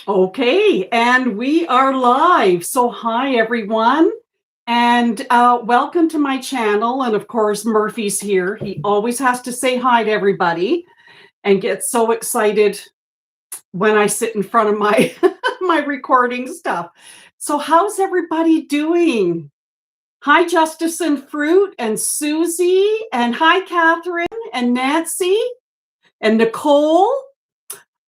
Okay, and we are live. So, hi everyone, and welcome to my channel. And of course, Murphy's here. He always has to say hi to everybody and gets so excited when I sit in front of my my recording stuff. So, how's everybody doing? Hi, Justice and Fruit and Susie, and hi, Catherine and Nancy and Nicole.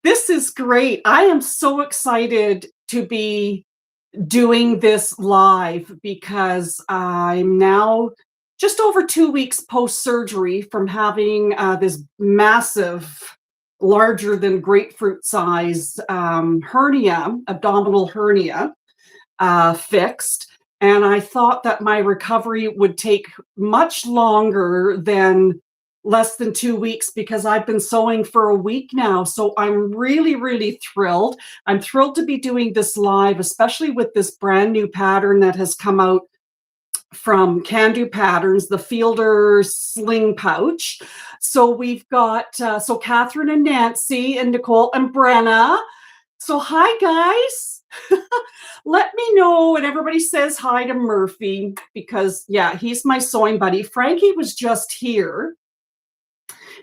This is great. I am so excited to be doing this live because I'm now just over 2 weeks post-surgery from having this massive, larger than grapefruit size hernia, abdominal hernia fixed. And I thought that my recovery would take much longer than less than 2 weeks because I've been sewing for a week now. So I'm really, really thrilled. I'm thrilled to be doing this live, especially with this brand new pattern that has come out from Kandou Patterns, the Fielder Sling pouch. So we've got, so Catherine and Nancy and Nicole and Brenna. So hi, guys. Let me know when everybody says hi to Murphy because, yeah, he's my sewing buddy. Frankie was just here.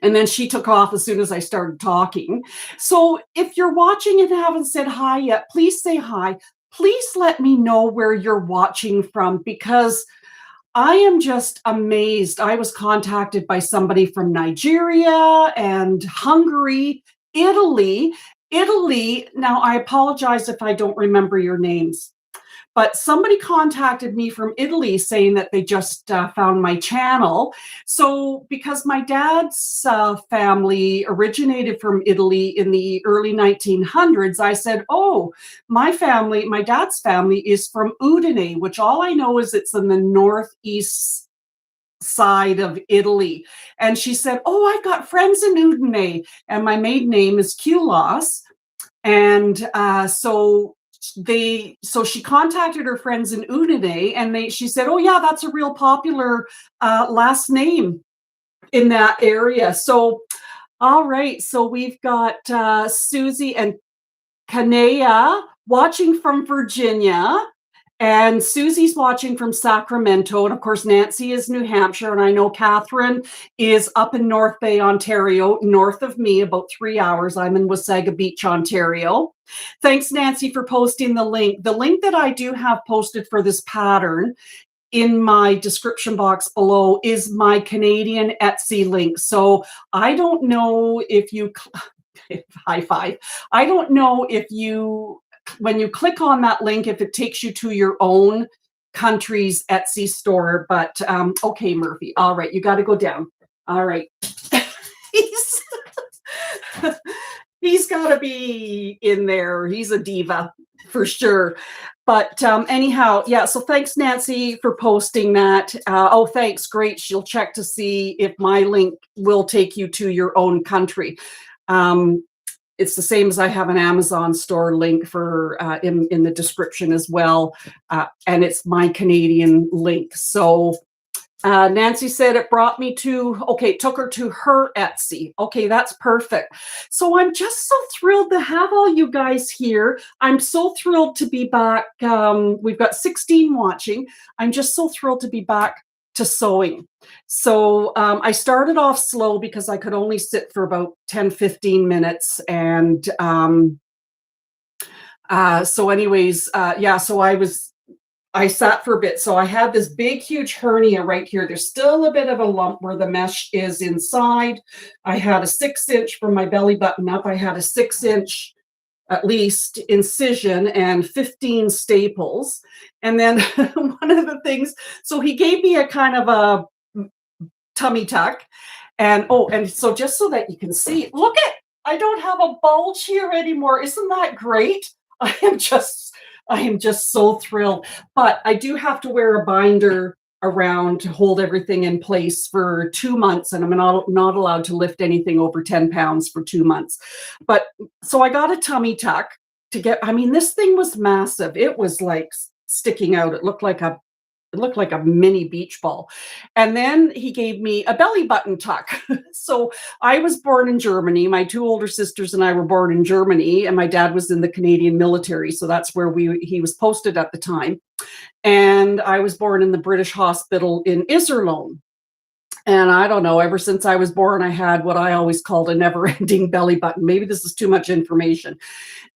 And then she took off as soon as I started talking. So if you're watching and haven't said hi yet, please say hi. Please let me know where you're watching from because I am just amazed. I was contacted by somebody from Nigeria and Hungary, Italy. Now I apologize if I don't remember your names. But somebody contacted me from Italy saying that they just found my channel. So because my dad's family originated from Italy in the early 1900s, I said, oh, my dad's family is from Udine, which all I know is it's in the northeast side of Italy. And she said, oh, I've got friends in Udine. And my maiden name is Kulas. And so she contacted her friends in Udine and she said, oh yeah, that's a real popular last name in that area. So, all right. So we've got Susie and Kanea watching from Virginia. And Susie's watching from Sacramento. And of course, Nancy is New Hampshire. And I know Catherine is up in North Bay, Ontario, north of me, about 3 hours. I'm in Wasaga Beach, Ontario. Thanks, Nancy, for posting the link. The link that I do have posted for this pattern in my description box below is my Canadian Etsy link. So I don't know if you, high five, I don't know if you, when you click on that link, if it takes you to your own country's Etsy store. But okay, Murphy. All right, you got to go down. All right. he's got to be in there. He's a diva for sure. But anyhow, yeah, so thanks, Nancy, for posting that. Oh, thanks. Great. She'll check to see if my link will take you to your own country. It's the same as I have an Amazon store link for in the description as well. And it's my Canadian link. So Nancy said it brought me to, okay, took her to her Etsy. Okay, that's perfect. So I'm just so thrilled to have all you guys here. I'm so thrilled to be back. We've got 16 watching. I'm just so thrilled to be back to sewing. So I started off slow because I could only sit for about 10-15 minutes. And so anyways, yeah, so I sat for a bit. So I had this big, huge hernia right here. There's still a bit of a lump where the mesh is inside. I had a 6-inch from my belly button up. I had a 6-inch at least incision and 15 staples. And then one of the things, so he gave me a kind of a tummy tuck. And oh, and so just so that you can see, look at, I don't have a bulge here anymore. Isn't that great? I am just so thrilled. But I do have to wear a binder around to hold everything in place for 2 months, and I'm not allowed to lift anything over 10 pounds for 2 months. But so I got a tummy tuck to get, I mean, this thing was massive. It was like sticking out. It looked like a it looked like a mini beach ball. And then he gave me a belly button tuck. So I was born in Germany. My two older sisters and I were born in Germany, and my dad was in the Canadian military. So that's where he was posted at the time. And I was born in the British hospital in Iserlohn. And I don't know, ever since I was born, I had what I always called a never ending belly button. Maybe this is too much information.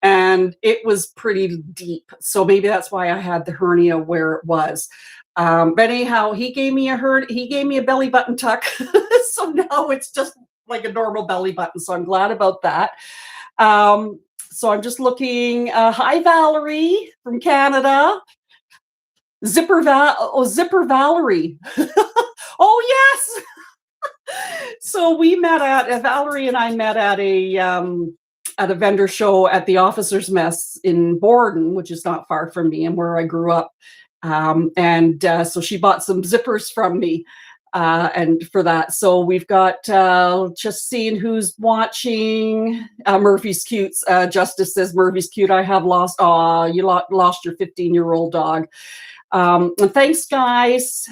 And it was pretty deep. So maybe that's why I had the hernia where it was. But anyhow, he gave me a belly button tuck. So now it's just like a normal belly button. So I'm glad about that. So I'm just looking. Hi, Valerie from Canada. Zipper Valerie. Oh, yes. So we met Valerie and I met at a vendor show at the Officers' Mess in Borden, which is not far from me and where I grew up. So she bought some zippers from me and for that. So we've got just seeing who's watching. Murphy's cute. Justice says Murphy's cute. I have lost. You lost your 15-year-old dog. And thanks, guys.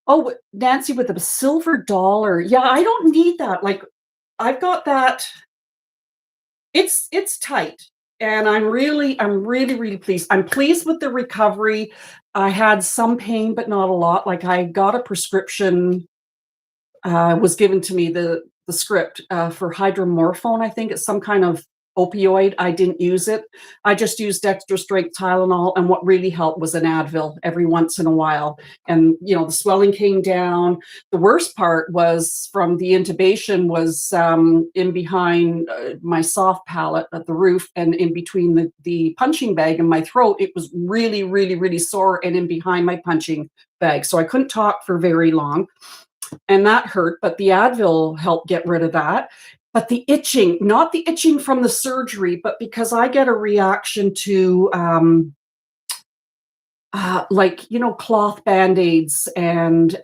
Oh, Nancy with a silver dollar. Yeah, I don't need that. Like, I've got that. It's tight. And I'm really pleased. I'm pleased with the recovery. I had some pain, but not a lot. Like, I got a prescription, was given to me, the script for hydromorphone. I think it's some kind of opioid. I didn't use it. I just used extra strength Tylenol, and what really helped was an Advil every once in a while. And the swelling came down. The worst part was from the intubation was in behind my soft palate at the roof, and in between the punching bag and my throat. It was really sore, and in behind my punching bag. So I couldn't talk for very long, and that hurt. But the Advil helped get rid of that. But the itching, not the itching from the surgery, but because I get a reaction to cloth Band-Aids and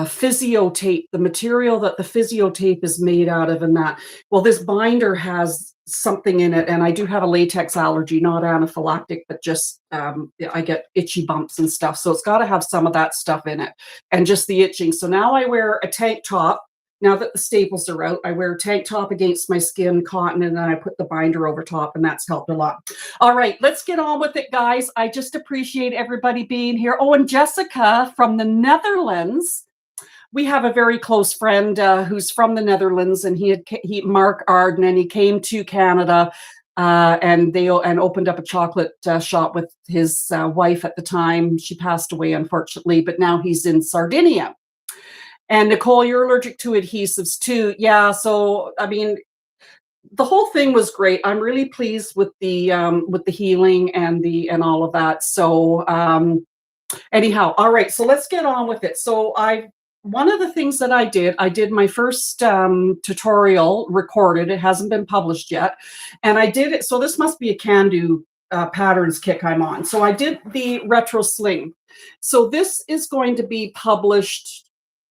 physio tape, the material that the physio tape is made out of, and that. Well, this binder has something in it, and I do have a latex allergy, not anaphylactic, but just I get itchy bumps and stuff. So it's got to have some of that stuff in it, and just the itching. So now I wear a tank top. Now that the staples are out, I wear a tank top against my skin, cotton, and then I put the binder over top, and that's helped a lot. All right, let's get on with it, guys. I just appreciate everybody being here. Oh, and Jessica from the Netherlands. We have a very close friend who's from the Netherlands, and he Mark Arden, and he came to Canada and opened up a chocolate shop with his wife at the time. She passed away, unfortunately, but now he's in Sardinia. And Nicole, you're allergic to adhesives too. Yeah. So, I mean, the whole thing was great. I'm really pleased with the healing and all of that. So, anyhow, all right. So let's get on with it. So one of the things that I did my first tutorial recorded. It hasn't been published yet. And I did it. So this must be a Kandou patterns kick I'm on. So I did the retro sling. So this is going to be published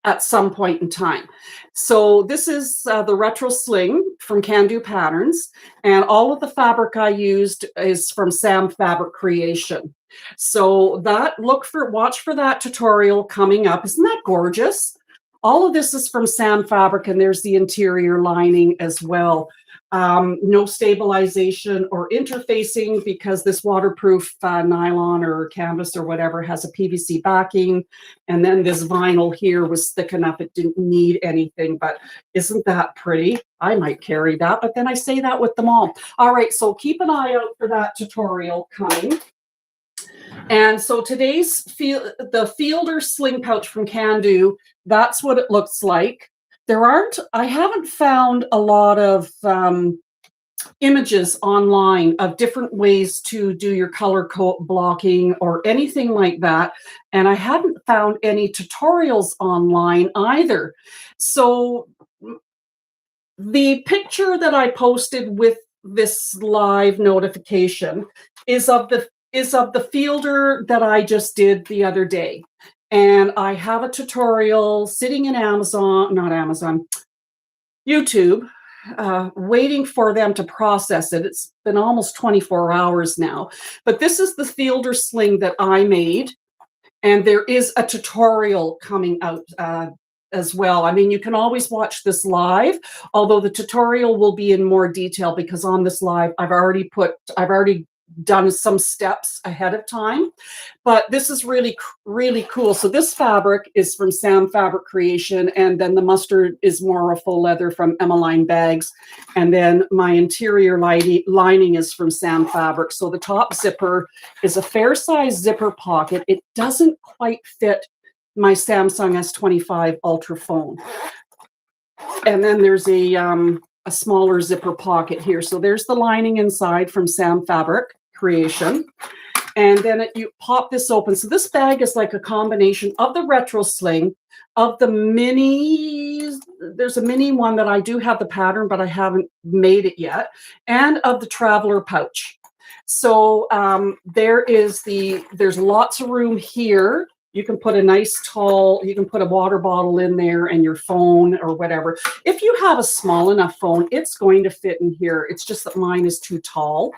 at some point in time. So this is the retro sling from Kandou Patterns, and all of the fabric I used is from Sam Fabric Creation. So watch for that tutorial coming up. Isn't that gorgeous? All of this is from Sam Fabric, and there's the interior lining as well. No stabilization or interfacing because this waterproof nylon or canvas or whatever has a PVC backing. And then this vinyl here was thick enough it didn't need anything. But isn't that pretty? I might carry that, but then I say that with them all. All right, so keep an eye out for that tutorial coming. And so today's the Fielder sling pouch from Kandou, that's what it looks like. I haven't found a lot of images online of different ways to do your color blocking or anything like that. And I haven't found any tutorials online either. So the picture that I posted with this live notification is of the Fielder that I just did the other day. And I have a tutorial sitting in YouTube. waiting for them to process it. It's been almost 24 hours now. But this is the fielder sling that I made. And there is a tutorial coming out as well. I mean, you can always watch this live, although the tutorial will be in more detail because on this live, I've already done some steps ahead of time, but this is really, really cool. So this fabric is from Sam Fabric Creation, and then the mustard is more a full leather from Emmeline Bags, and then my interior lining is from Sam Fabric. So the top zipper is a fair size zipper pocket. It doesn't quite fit my Samsung S25 Ultra phone. And then there's a smaller zipper pocket here. So there's the lining inside from Sam Fabric Creation. And then you pop this open. So this bag is like a combination of the retro sling, of the mini, there's a mini one that I do have the pattern, but I haven't made it yet, and of the traveler pouch. So there's lots of room here. You can put a nice tall, you can put a water bottle in there and your phone or whatever. If you have a small enough phone, it's going to fit in here. It's just that mine is too tall.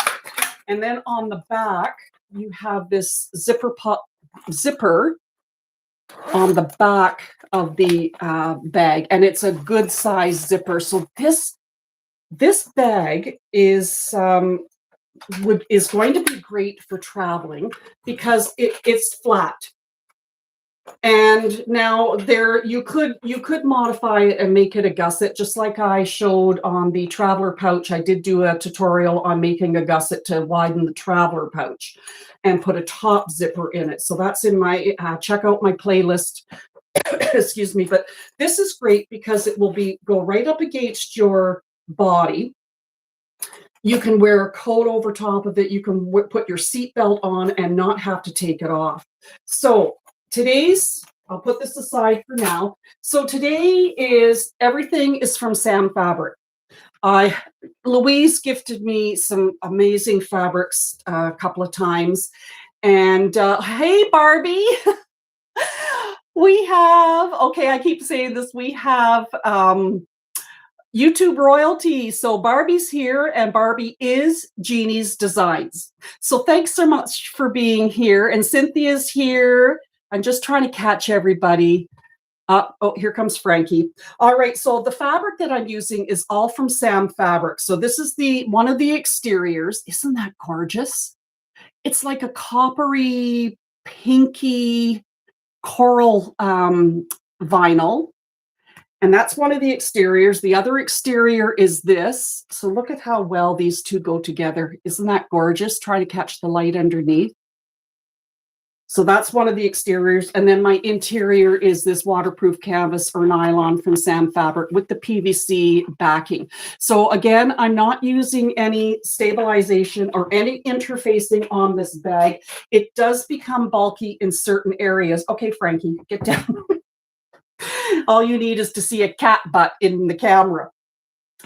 And then on the back, you have this zipper on the back of the bag, and it's a good size zipper. So this bag is going to be great for traveling because it's flat. And now you could modify it and make it a gusset, just like I showed on the traveler pouch. I did do a tutorial on making a gusset to widen the traveler pouch and put a top zipper in it. So that's in my check out my playlist. Excuse me, but this is great because it will go right up against your body. You can wear a coat over top of it. You can put your seatbelt on and not have to take it off. So I'll put this aside for now. So today everything is from Sam Fabric. Louise gifted me some amazing fabrics a couple of times. And hey, Barbie, I keep saying this, we have YouTube royalty. So Barbie's here, and Barbie is Jeannie's Designs. So thanks so much for being here. And Cynthia's here. I'm just trying to catch everybody. Oh, here comes Frankie. All right, so the fabric that I'm using is all from Sam Fabric. So this is one of the exteriors. Isn't that gorgeous? It's like a coppery, pinky coral vinyl. And that's one of the exteriors. The other exterior is this. So look at how well these two go together. Isn't that gorgeous? Try to catch the light underneath. So that's one of the exteriors. And then my interior is this waterproof canvas or nylon from Sam Fabric with the PVC backing. So again, I'm not using any stabilization or any interfacing on this bag. It does become bulky in certain areas. Okay, Frankie, get down. All you need is to see a cat butt in the camera.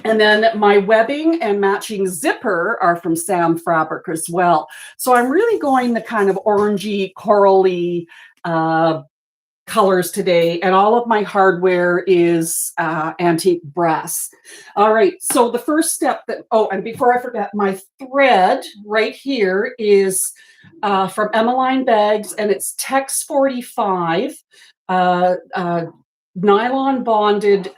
And then my webbing and matching zipper are from Sam Fabric as well. So I'm really going the kind of orangey, corally colors today. And all of my hardware is antique brass. All right. So the first step and before I forget, my thread right here is from Emmeline Bags, and it's Tex 45. Nylon bonded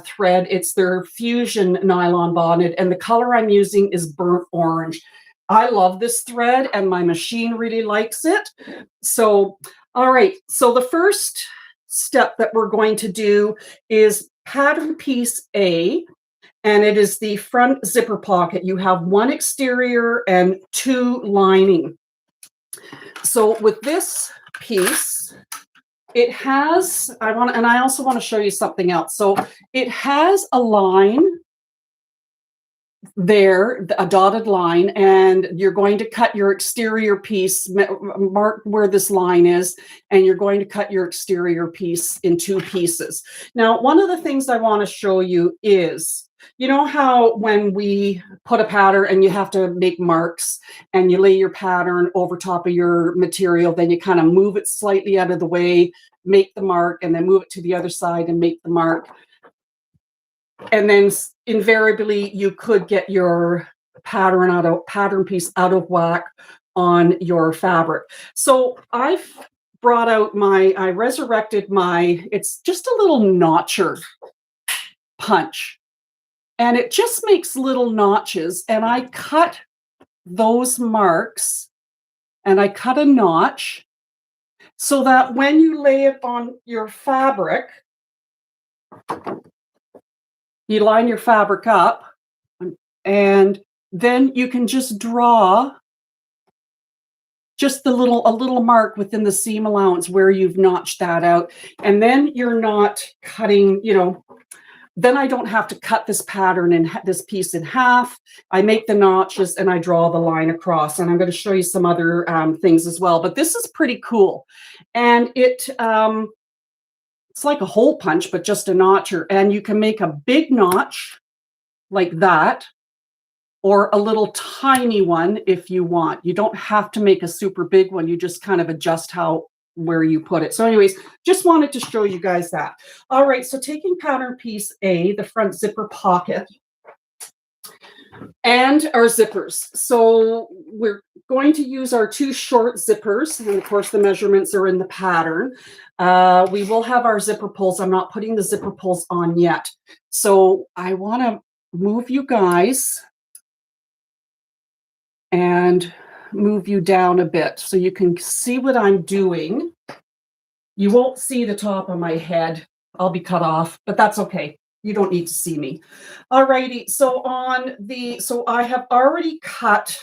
thread. It's their fusion nylon bonded, and the color I'm using is burnt orange. I love this thread, and my machine really likes it. So, all right. So the first step that we're going to do is pattern piece A, and it is the front zipper pocket. You have one exterior and two lining. So with this piece, it has, I also want to show you something else. So it has a line there, a dotted line, and you're going to cut your exterior piece, mark where this line is, and you're going to cut your exterior piece in two pieces. Now, one of the things I want to show you is, you know how when we put a pattern and you have to make marks and you lay your pattern over top of your material, then you kind of move it slightly out of the way, make the mark, and then move it to the other side and make the mark. And then invariably you could get your pattern piece out of whack on your fabric. So I've brought out I resurrected it's just a little notcher punch. And it just makes little notches. And I cut those marks and I cut a notch so that when you lay it on your fabric, you line your fabric up and then you can just draw just a little mark within the seam allowance where you've notched that out. And then you're not cutting, then I don't have to cut this pattern in this piece in half. I make the notches and I draw the line across. And I'm going to show you some other things as well. But this is pretty cool. And it's like a hole punch, but just a notcher. And you can make a big notch like that, or a little tiny one if you want. You don't have to make a super big one. You just kind of adjust where you put it. So anyways, just wanted to show you guys that. All right, so taking pattern piece A, the front zipper pocket, and our zippers. So we're going to use our 2 short zippers, and of course the measurements are in the pattern. We will have our zipper pulls. I'm not putting the zipper pulls on yet. So I want to move you guys and move you down a bit so you can see what I'm doing. You won't see the top of my head. I'll be cut off, but that's okay. You don't need to see me. All righty. So I have already cut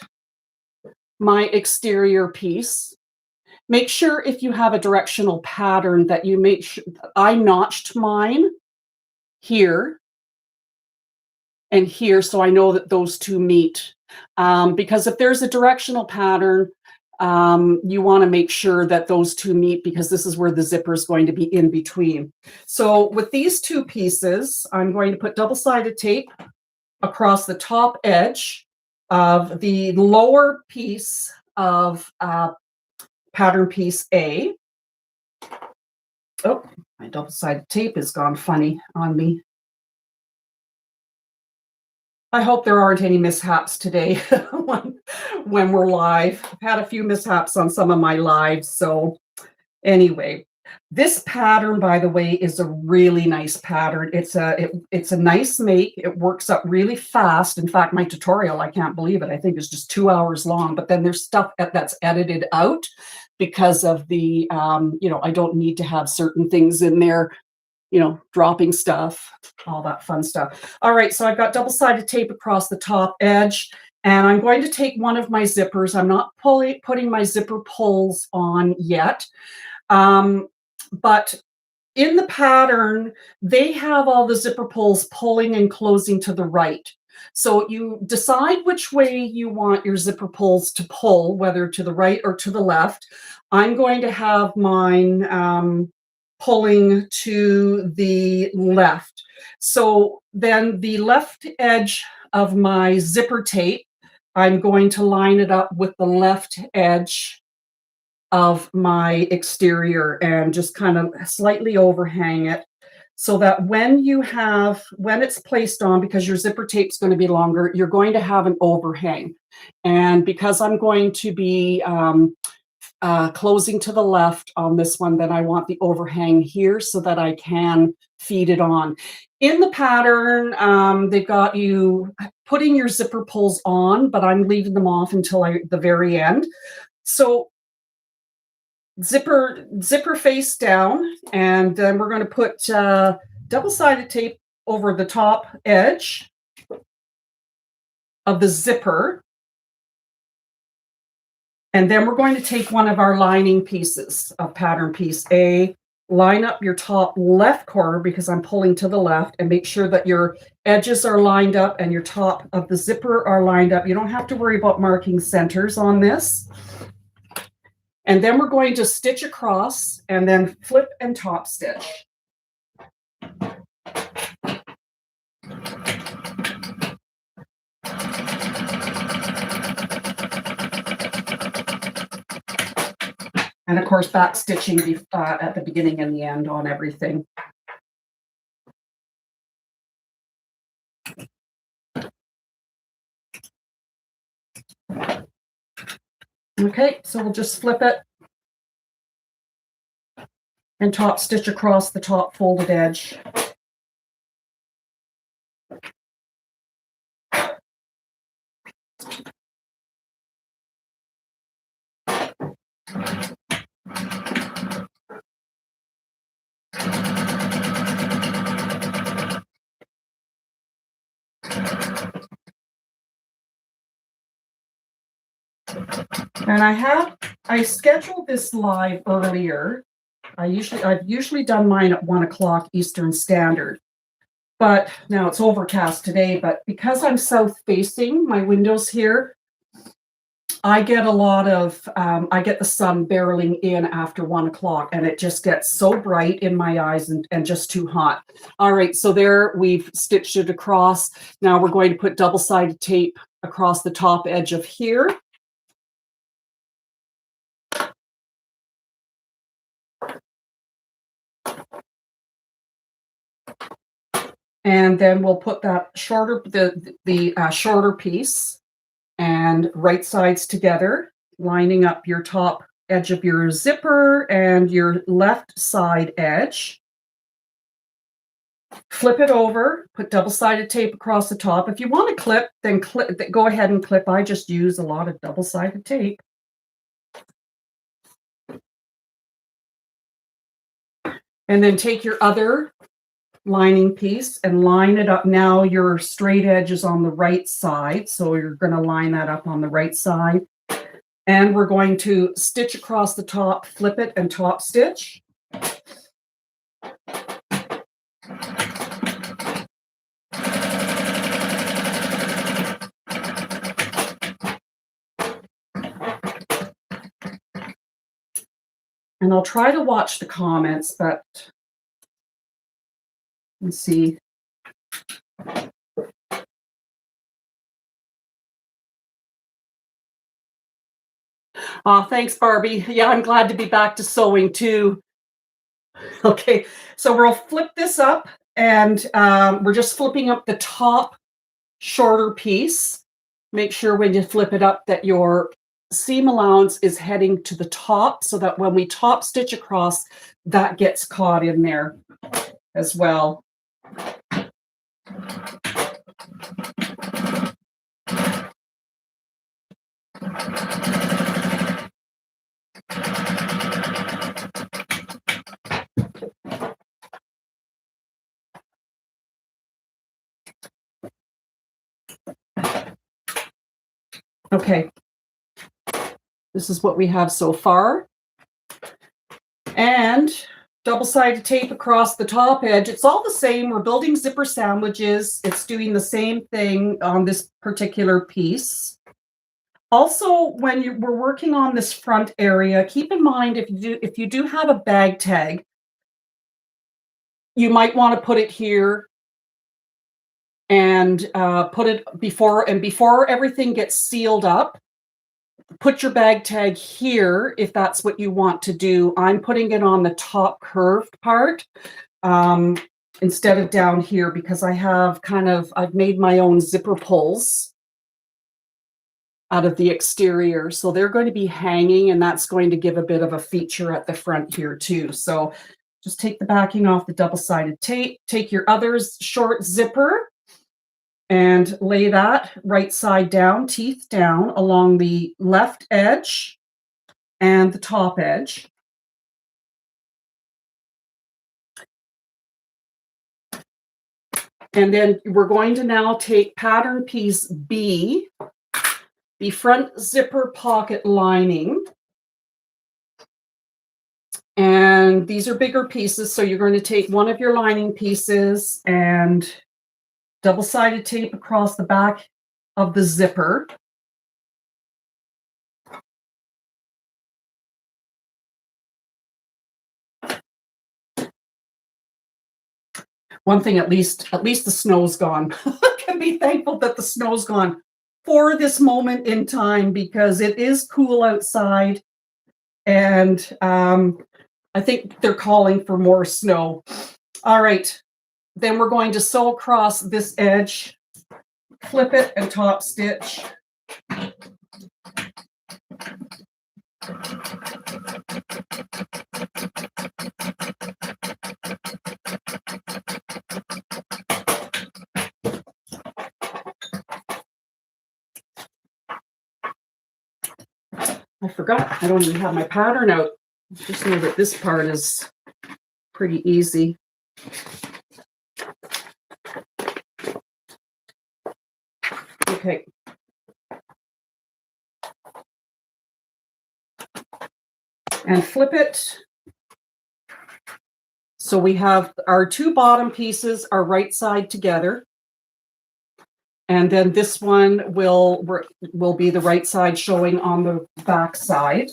my exterior piece. Make sure if you have a directional pattern that you make sure I notched mine here and here, so I know that those two meet. Because if there's a directional pattern, you want to make sure that those two meet, because this is where the zipper is going to be in between. So with these 2 pieces, I'm going to put double-sided tape across the top edge of the lower piece of pattern piece A. Oh, my double-sided tape has gone funny on me. I hope there aren't any mishaps today when we're live. I've had a few mishaps on some of my lives. So anyway, this pattern, by the way, is a really nice pattern. It's a nice make. It works up really fast. In fact, my tutorial, I can't believe it, I think is just 2 hours long. But then there's stuff that's edited out because of the, I don't need to have certain things in there, dropping stuff, all that fun stuff. All right, so I've got double-sided tape across the top edge, and I'm going to take one of my zippers. I'm not putting my zipper pulls on yet, but in the pattern, they have all the zipper pulls pulling and closing to the right. So you decide which way you want your zipper pulls to pull, whether to the right or to the left. I'm going to have mine pulling to the left. So then the left edge of my zipper tape, I'm going to line it up with the left edge of my exterior and just kind of slightly overhang it, so that when it's placed on, because your zipper tape's going to be longer, you're going to have an overhang. And because I'm going to be closing to the left on this one, then I want the overhang here so that I can feed it on. In the pattern, they've got you putting your zipper pulls on, but I'm leaving them off until the very end. So zipper face down, and then we're going to put double-sided tape over the top edge of the zipper. And then we're going to take one of our lining pieces of pattern piece A, line up your top left corner because I'm pulling to the left, and make sure that your edges are lined up and your top of the zipper are lined up. You don't have to worry about marking centers on this. And then we're going to stitch across and then flip and top stitch. And of course, back stitching at the beginning and the end on everything. Okay, so we'll just flip it and top stitch across the top folded edge. And I scheduled this live earlier. I've usually done mine at 1 o'clock Eastern Standard, but now it's overcast today. But because I'm south facing, my windows here, I get a lot of I get the sun barreling in after 1 o'clock, and it just gets so bright in my eyes and just too hot. All right, so there we've stitched it across. Now we're going to put double-sided tape across the top edge of here. And then we'll put that shorter, the shorter piece and right sides together, lining up your top edge of your zipper and your left side edge. Flip it over, put double-sided tape across the top. If you want to clip, then go ahead and clip. I just use a lot of double-sided tape. And then take your other lining piece and line it up. Now your straight edge is on the right side, so you're going to line that up on the right side. And we're going to stitch across the top, flip it, and top stitch. And I'll try to watch the comments, but let's see. Thanks, Barbie. Yeah, I'm glad to be back to sewing too. Okay, so we'll flip this up, and we're just flipping up the top shorter piece. Make sure when you flip it up that your seam allowance is heading to the top, so that when we top stitch across, that gets caught in there as well. Okay, this is what we have so far. And double-sided tape across the top edge. It's all the same. We're building zipper sandwiches. It's doing the same thing on this particular piece. Also, when we're working on this front area, keep in mind if you do have a bag tag, you might want to put it here and put it before everything gets sealed up. Put your bag tag here if that's what you want to do. I'm putting it on the top curved part instead of down here, because I've made my own zipper pulls out of the exterior. So they're going to be hanging, and that's going to give a bit of a feature at the front here too. So just take the backing off the double-sided tape, take your other short zipper and lay that right side down, teeth down, along the left edge and the top edge. And then we're going to now take pattern piece B, the front zipper pocket lining. And these are bigger pieces, so you're going to take one of your lining pieces and double-sided tape across the back of the zipper. One thing, at least the snow's gone. I can be thankful that the snow's gone for this moment in time, because it is cool outside, and I think they're calling for more snow. All right. Then we're going to sew across this edge, flip it, and top stitch. I forgot, I don't even have my pattern out. Just know that this part is pretty easy. Okay. And flip it. So we have our two bottom pieces are right side together. And then this one will be the right side showing on the back side.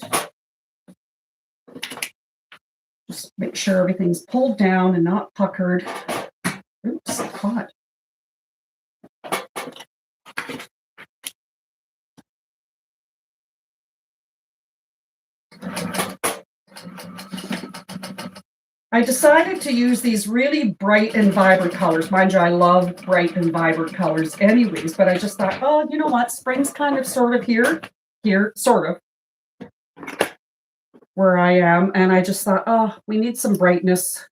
Just make sure everything's pulled down and not puckered. Oops, caught. I decided to use these really bright and vibrant colors. Mind you, I love bright and vibrant colors anyways, but I just thought, oh, you know what? Spring's kind of sort of here, sort of, where I am. And I just thought, oh, we need some brightness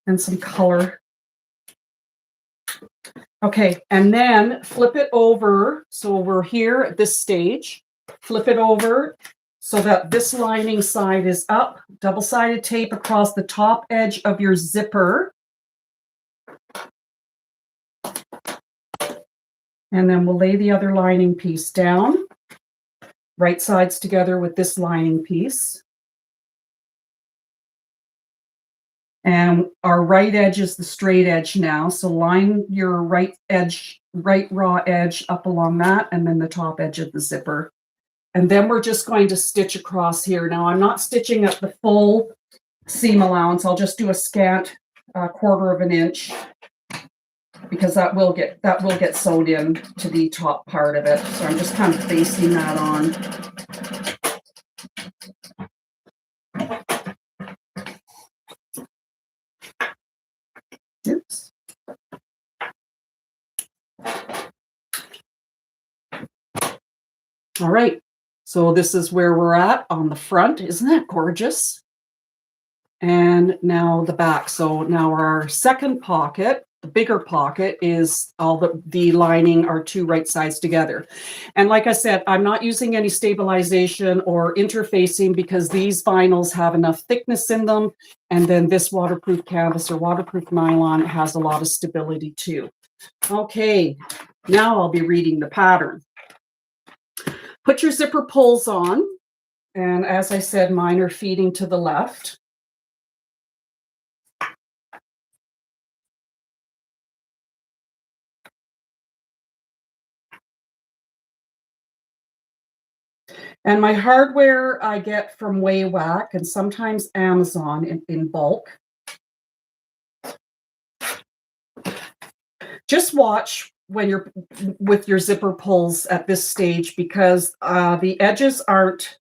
and some color. Okay, and then flip it over. So we're here at this stage. Flip it over so that this lining side is up. Double-sided tape across the top edge of your zipper. And then we'll lay the other lining piece down. Right sides together with this lining piece. And our right edge is the straight edge now. So line your right edge, right raw edge up along that, and then the top edge of the zipper. And then we're just going to stitch across here. Now I'm not stitching at the full seam allowance. I'll just do a scant 1/4 of an inch because that will get sewed in to the top part of it. So I'm just kind of facing that on. Oops. All right. So this is where we're at on the front. Isn't that gorgeous? And now the back. So now our second pocket, the bigger pocket, is all the lining are two right sides together. And like I said, I'm not using any stabilization or interfacing because these vinyls have enough thickness in them. And then this waterproof canvas or waterproof nylon has a lot of stability too. Okay, now I'll be reading the pattern. Put your zipper pulls on. And as I said, mine are feeding to the left. And my hardware I get from Waywack and sometimes Amazon in bulk. Just watch when you're with your zipper pulls at this stage because the edges aren't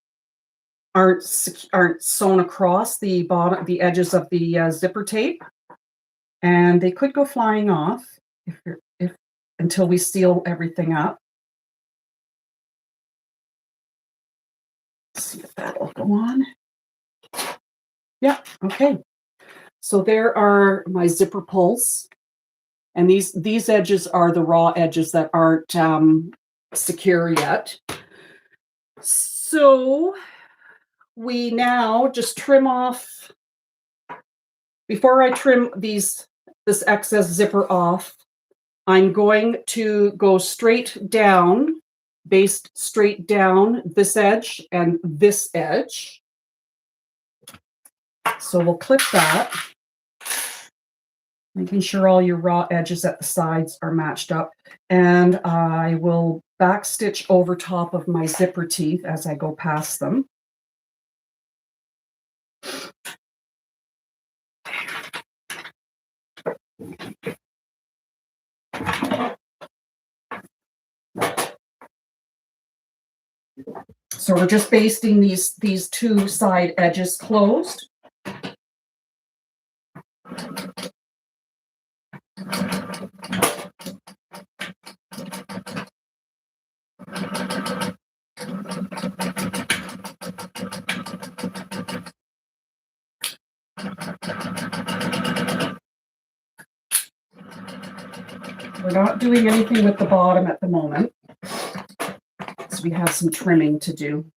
sewn across the bottom, the edges of the zipper tape, and they could go flying off if until we seal everything up. Let's see if that'll go on. Yeah, okay. So there are my zipper pulls. And these edges are the raw edges that aren't secure yet. So we now just trim off. Before I trim this excess zipper off, I'm going to go straight down, based straight down this edge and this edge. So we'll clip that. Making sure all your raw edges at the sides are matched up. And I will back stitch over top of my zipper teeth as I go past them. So we're just basting these two side edges closed. We're not doing anything with the bottom at the moment, so we have some trimming to do.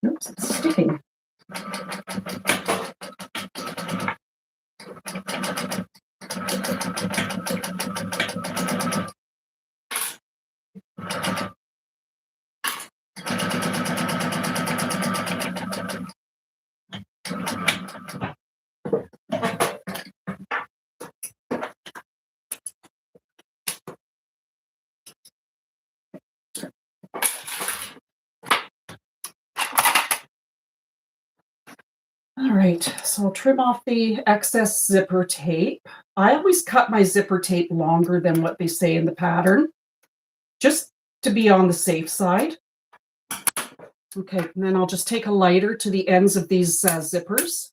Oops, it's sticking. All right, so I'll trim off the excess zipper tape. I always cut my zipper tape longer than what they say in the pattern, just to be on the safe side. Okay, and then I'll just take a lighter to the ends of these zippers.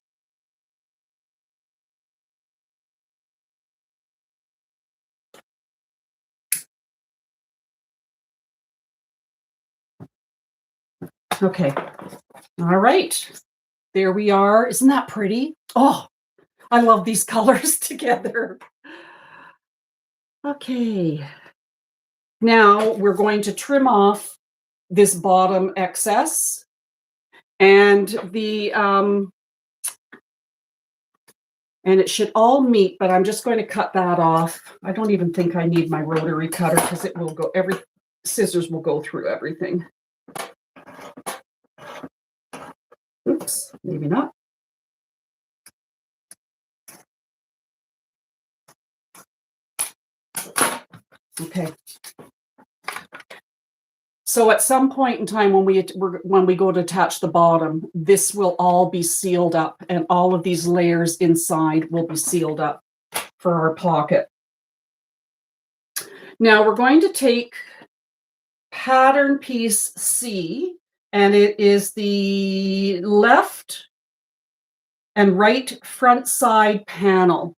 Okay, all right. There we are. Isn't that pretty? Oh, I love these colors together. Okay. Now we're going to trim off this bottom excess and and it should all meet, but I'm just going to cut that off. I don't even think I need my rotary cutter because it will go, scissors will go through everything. Oops, maybe not. Okay. So at some point in time when we go to attach the bottom, this will all be sealed up and all of these layers inside will be sealed up for our pocket. Now we're going to take pattern piece C, and it is the left and right front side panel.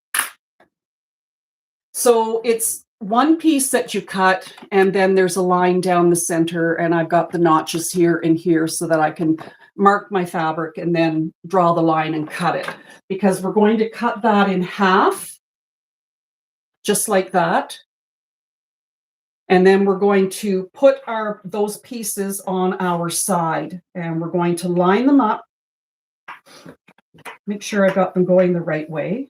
So it's one piece that you cut, and then there's a line down the center, and I've got the notches here and here so that I can mark my fabric and then draw the line and cut it, because we're going to cut that in half, just like that. And then we're going to put those pieces on our side, and we're going to line them up. Make sure I got them going the right way.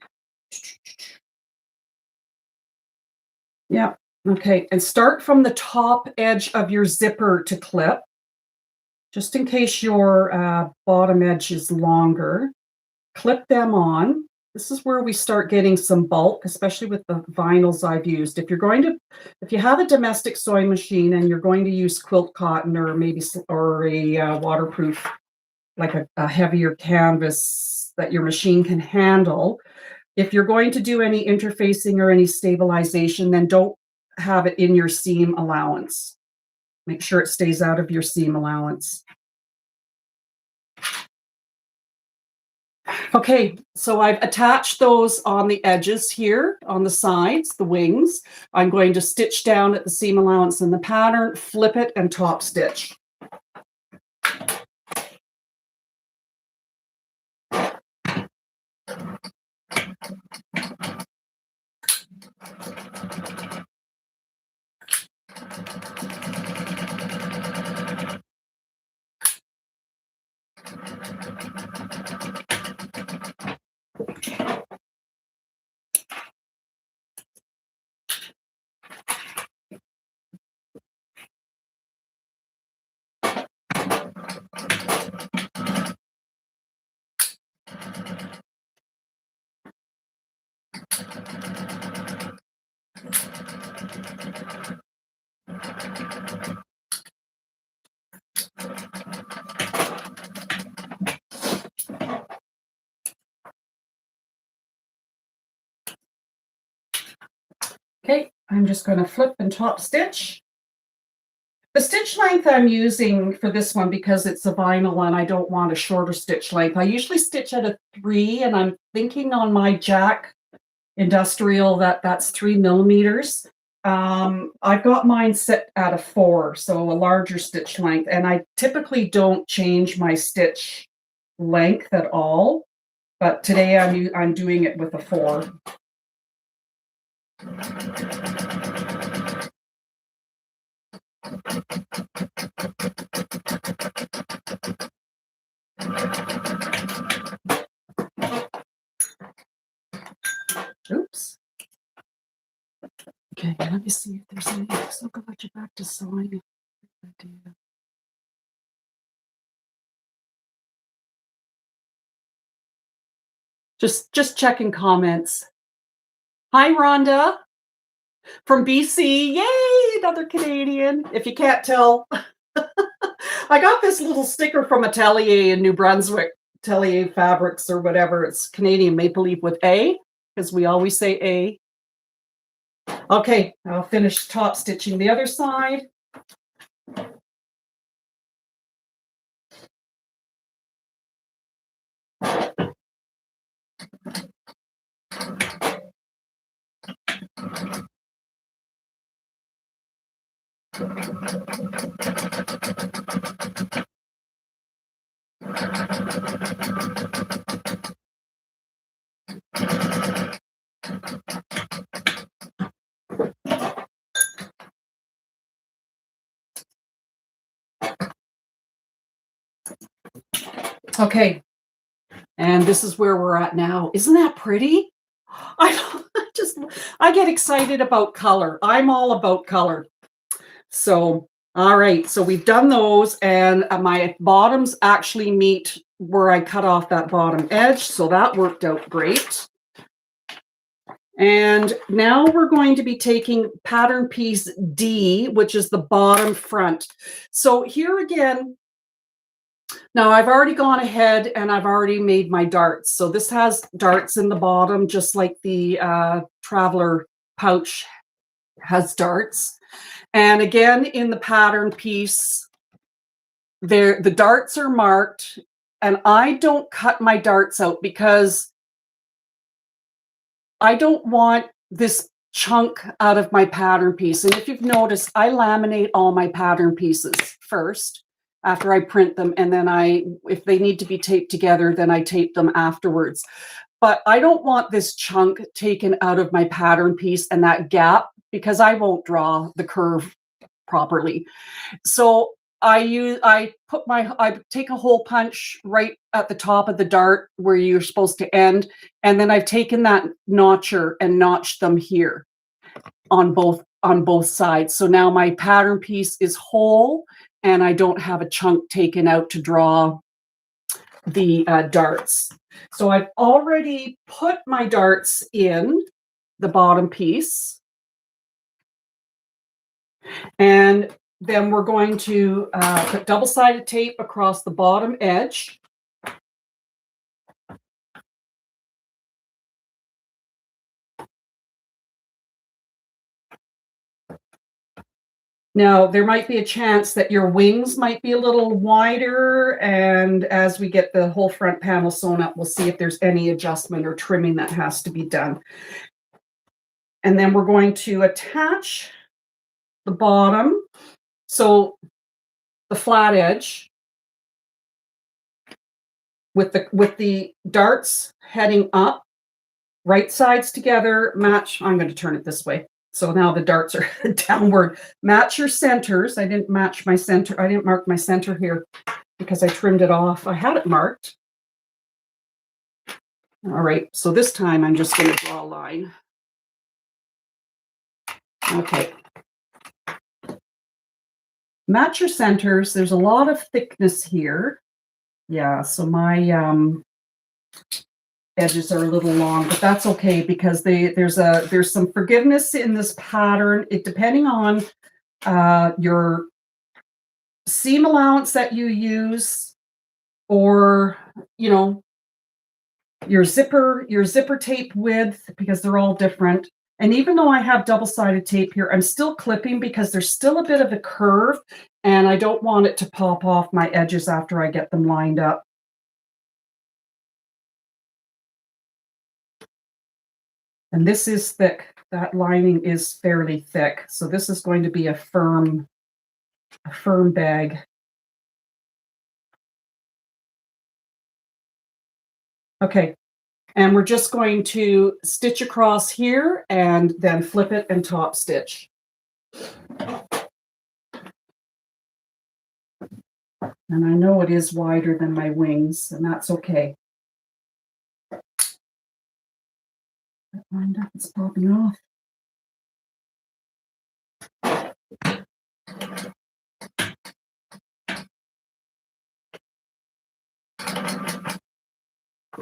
Yeah, okay. And start from the top edge of your zipper to clip, just in case your bottom edge is longer. Clip them on. This is where we start getting some bulk, especially with the vinyls I've used. If you have a domestic sewing machine and you're going to use quilt cotton or a waterproof, like a heavier canvas that your machine can handle, if you're going to do any interfacing or any stabilization, then don't have it in your seam allowance. Make sure it stays out of your seam allowance. Okay, so I've attached those on the edges here, on the sides, the wings. I'm going to stitch down at the seam allowance in the pattern, flip it, and top stitch. Okay, I'm just going to flip and top stitch. The stitch length I'm using for this one, because it's a vinyl and I don't want a shorter stitch length, I usually stitch at a 3, and I'm thinking on my jack industrial, that's 3 millimeters. I've got mine set at a 4, so a larger stitch length, and I typically don't change my stitch length at all, but today I'm doing it with a 4. Oops. Okay, let me see if there's any. So I'll let you back to sewing. Just checking comments. Hi, Rhonda from BC. Yay, another Canadian. If you can't tell, I got this little sticker from Atelier in New Brunswick, Atelier Fabrics or whatever. It's Canadian maple leaf with A, because we always say A. Okay, I'll finish top stitching the other side. Okay, and this is where we're at now. Isn't that pretty? I get excited about color. I'm all about color. So, all right, so we've done those, and my bottoms actually meet where I cut off that bottom edge, so that worked out great. And now we're going to be taking pattern piece D, which is the bottom front. So here again, now I've already gone ahead and I've already made my darts. So this has darts in the bottom, just like the traveler pouch has darts. And again, in the pattern piece, the darts are marked, and I don't cut my darts out because I don't want this chunk out of my pattern piece. And if you've noticed, I laminate all my pattern pieces first after I print them, and then if they need to be taped together, then I tape them afterwards. But I don't want this chunk taken out of my pattern piece and that gap, because I won't draw the curve properly. So I take a hole punch right at the top of the dart where you're supposed to end, and then I've taken that notcher and notched them here on both sides. So now my pattern piece is whole, and I don't have a chunk taken out to draw the darts. So I've already put my darts in the bottom piece, and then we're going to put double-sided tape across the bottom edge. Now, there might be a chance that your wings might be a little wider, and as we get the whole front panel sewn up, we'll see if there's any adjustment or trimming that has to be done. And then we're going to attach the bottom, so the flat edge, with the darts heading up, right sides together, match. I'm going to turn it this way. So now the darts are downward. Match your centers. I didn't match my center. I didn't mark my center here because I trimmed it off. I had it marked. All right, so this time I'm just going to draw a line. Okay. Match your centers. There's a lot of thickness here. Yeah, so my edges are a little long, but that's okay because there's some forgiveness in this pattern. It depending on your seam allowance that you use, or your zipper tape width, because they're all different. And even though I have double-sided tape here, I'm still clipping because there's still a bit of a curve, and I don't want it to pop off my edges after I get them lined up. And this is thick. That lining is fairly thick. So this is going to be a firm bag. Okay. And we're just going to stitch across here and then flip it and top stitch. And I know it is wider than my wings, and that's okay. That lined up, it's popping off.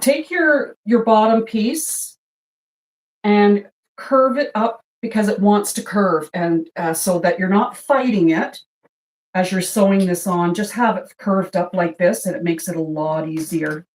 Take your bottom piece and curve it up because it wants to curve, and so that you're not fighting it as you're sewing this on. Just have it curved up like this, and it makes it a lot easier.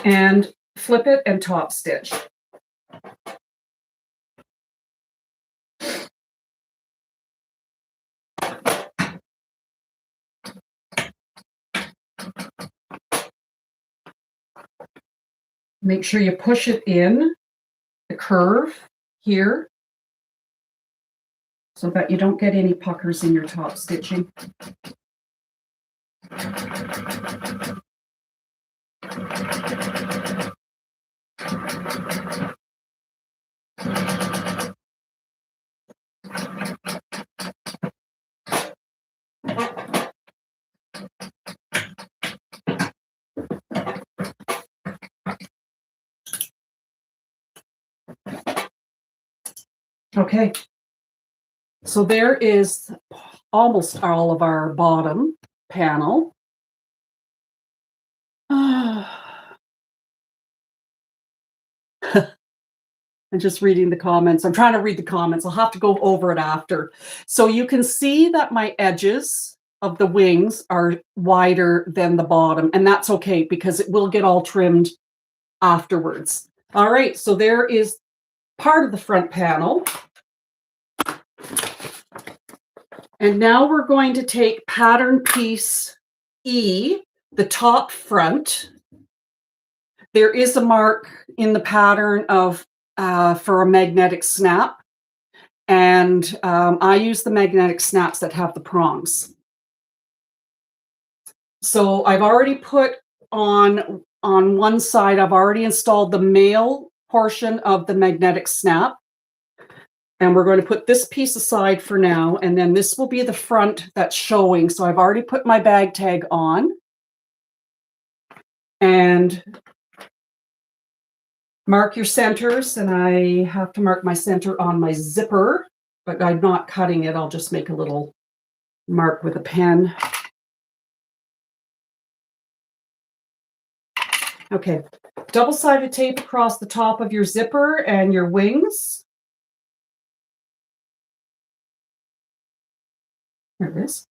And flip it and top stitch. Make sure you push it in the curve here so that you don't get any puckers in your top stitching. Okay, so there is almost all of our bottom panel. I'm just reading the comments. I'm trying to read the comments. I'll have to go over it after. So you can see that my edges of the wings are wider than the bottom, and that's okay because it will get all trimmed afterwards. All right, so there is part of the front panel. And now we're going to take pattern piece E, the top front. There is a mark in the pattern of for a magnetic snap, and I use the magnetic snaps that have the prongs. So I've already put on one side, I've already installed the male portion of the magnetic snap. And we're going to put this piece aside for now, and then this will be the front that's showing. So I've already put my bag tag on. And mark your centers, and I have to mark my center on my zipper, but I'm not cutting it. I'll just make a little mark with a pen. Okay, double-sided tape across the top of your zipper and your wings. There it is.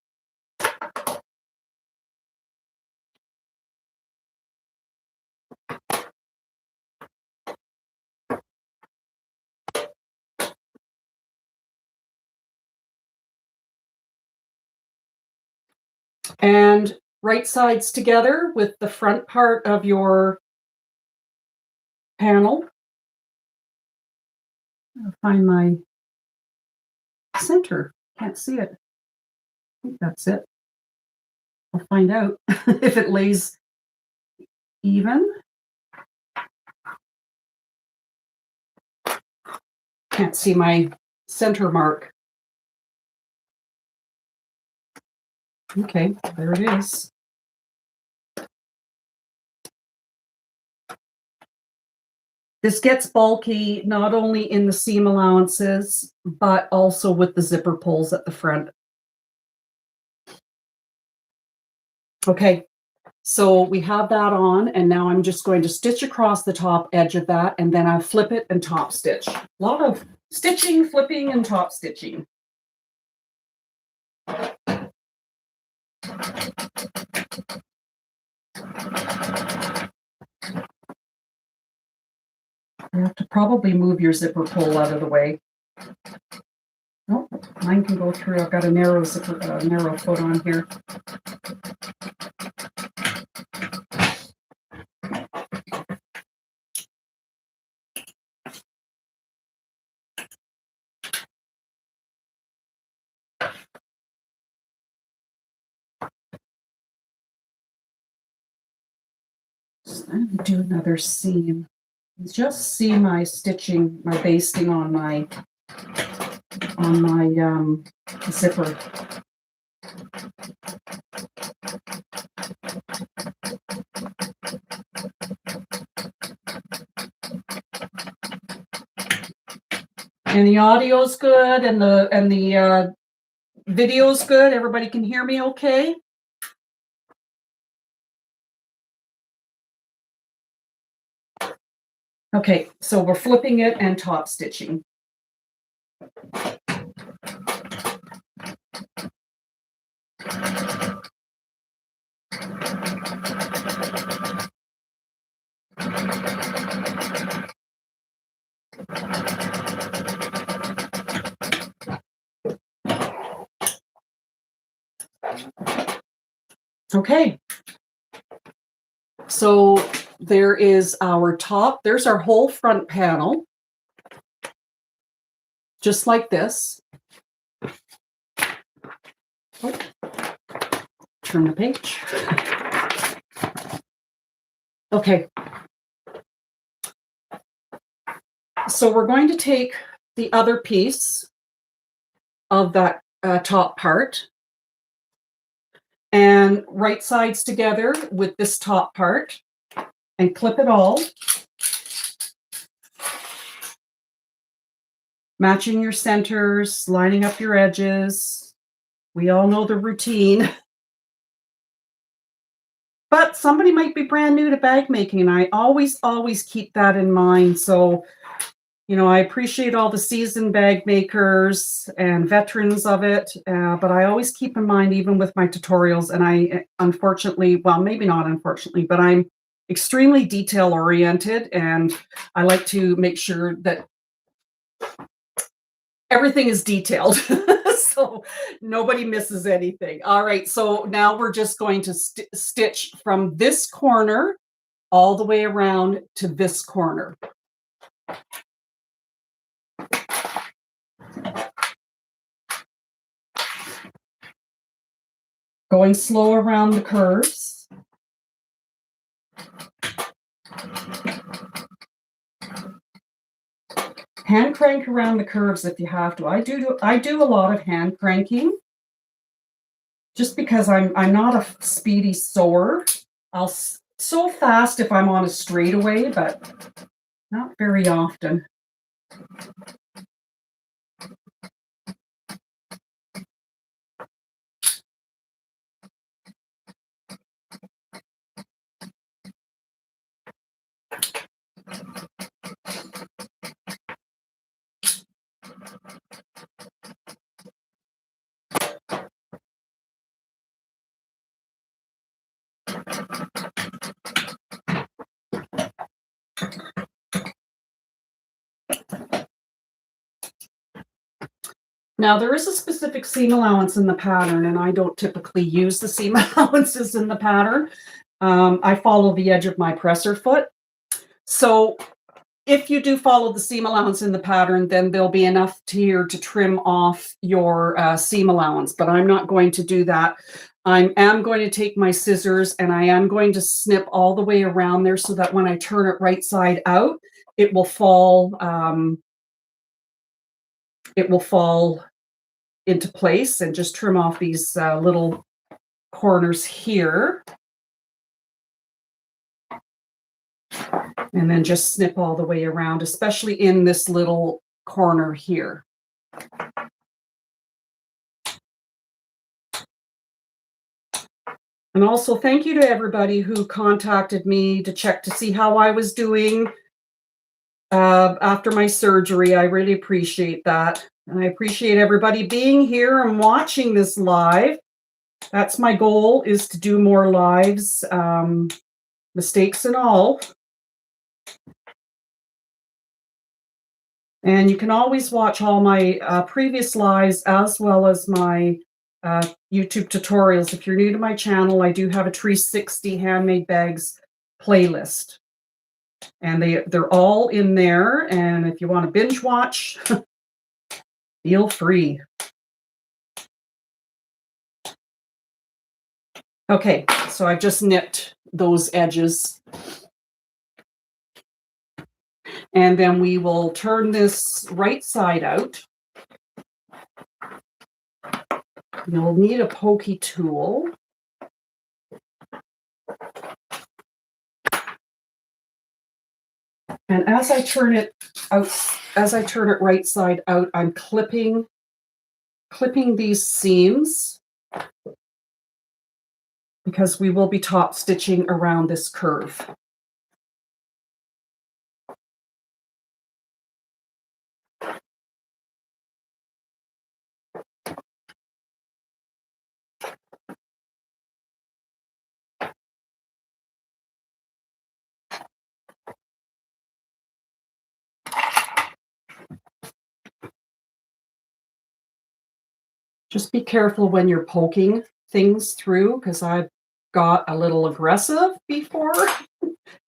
And right sides together with the front part of your panel. I'll find my center. Can't see it. I think that's it. I'll find out if it lays even. Can't see my center mark. Okay, there it is. This gets bulky not only in the seam allowances, but also with the zipper pulls at the front. Okay, so we have that on, and now I'm just going to stitch across the top edge of that, and then I'll flip it and top stitch. A lot of stitching, flipping, and top stitching. You have to probably move your zipper pull out of the way. Oh, mine can go through. I've got a narrow zipper, narrow foot on here. So I'm going to do another seam. Just see my stitching, my basting on my zipper. And the audio's good, and the video's good. Everybody can hear me okay? Okay, so we're flipping it and top stitching. Okay, so there is our top. There's our whole front panel, just like this. Oh, turn the page. Okay, so we're going to take the other piece of that top part and right sides together with this top part and clip it all, matching your centers, lining up your edges. We all know the routine. But somebody might be brand new to bag making, and I always keep that in mind. So, you know, I appreciate all the seasoned bag makers and veterans of it, but I always keep in mind, even with my tutorials, and I unfortunately, well, maybe not unfortunately, but I'm extremely detail oriented, and I like to make sure that everything is detailed. So nobody misses anything. All right, so now we're just going to stitch from this corner all the way around to this corner. Going slow around the curves. Hand crank around the curves if you have to. I do a lot of hand cranking, just because I'm not a speedy sewer. I'll sew fast if I'm on a straightaway, but not very often. Now, there is a specific seam allowance in the pattern, and I don't typically use the seam allowances in the pattern. I follow the edge of my presser foot. So if you do follow the seam allowance in the pattern, then there'll be enough here to trim off your seam allowance, but I'm not going to do that. I am going to take my scissors and I am going to snip all the way around there so that when I turn it right side out, it will fall into place, and just trim off these little corners here. And then just snip all the way around, especially in this little corner here. And also thank you to everybody who contacted me to check to see how I was doing after my surgery. I really appreciate that. And I appreciate everybody being here and watching this live. That's my goal, is to do more lives, mistakes and all. And you can always watch all my previous lives as well as my YouTube tutorials. If you're new to my channel, I do have a 360 handmade bags playlist. And they're all in there. And if you want to binge watch, feel free. Okay, so I've just nipped those edges. And then we will turn this right side out. You'll need a pokey tool. And as I turn it out, as I turn it right side out, I'm clipping these seams because we will be top stitching around this curve. Just be careful when you're poking things through, because I've got a little aggressive before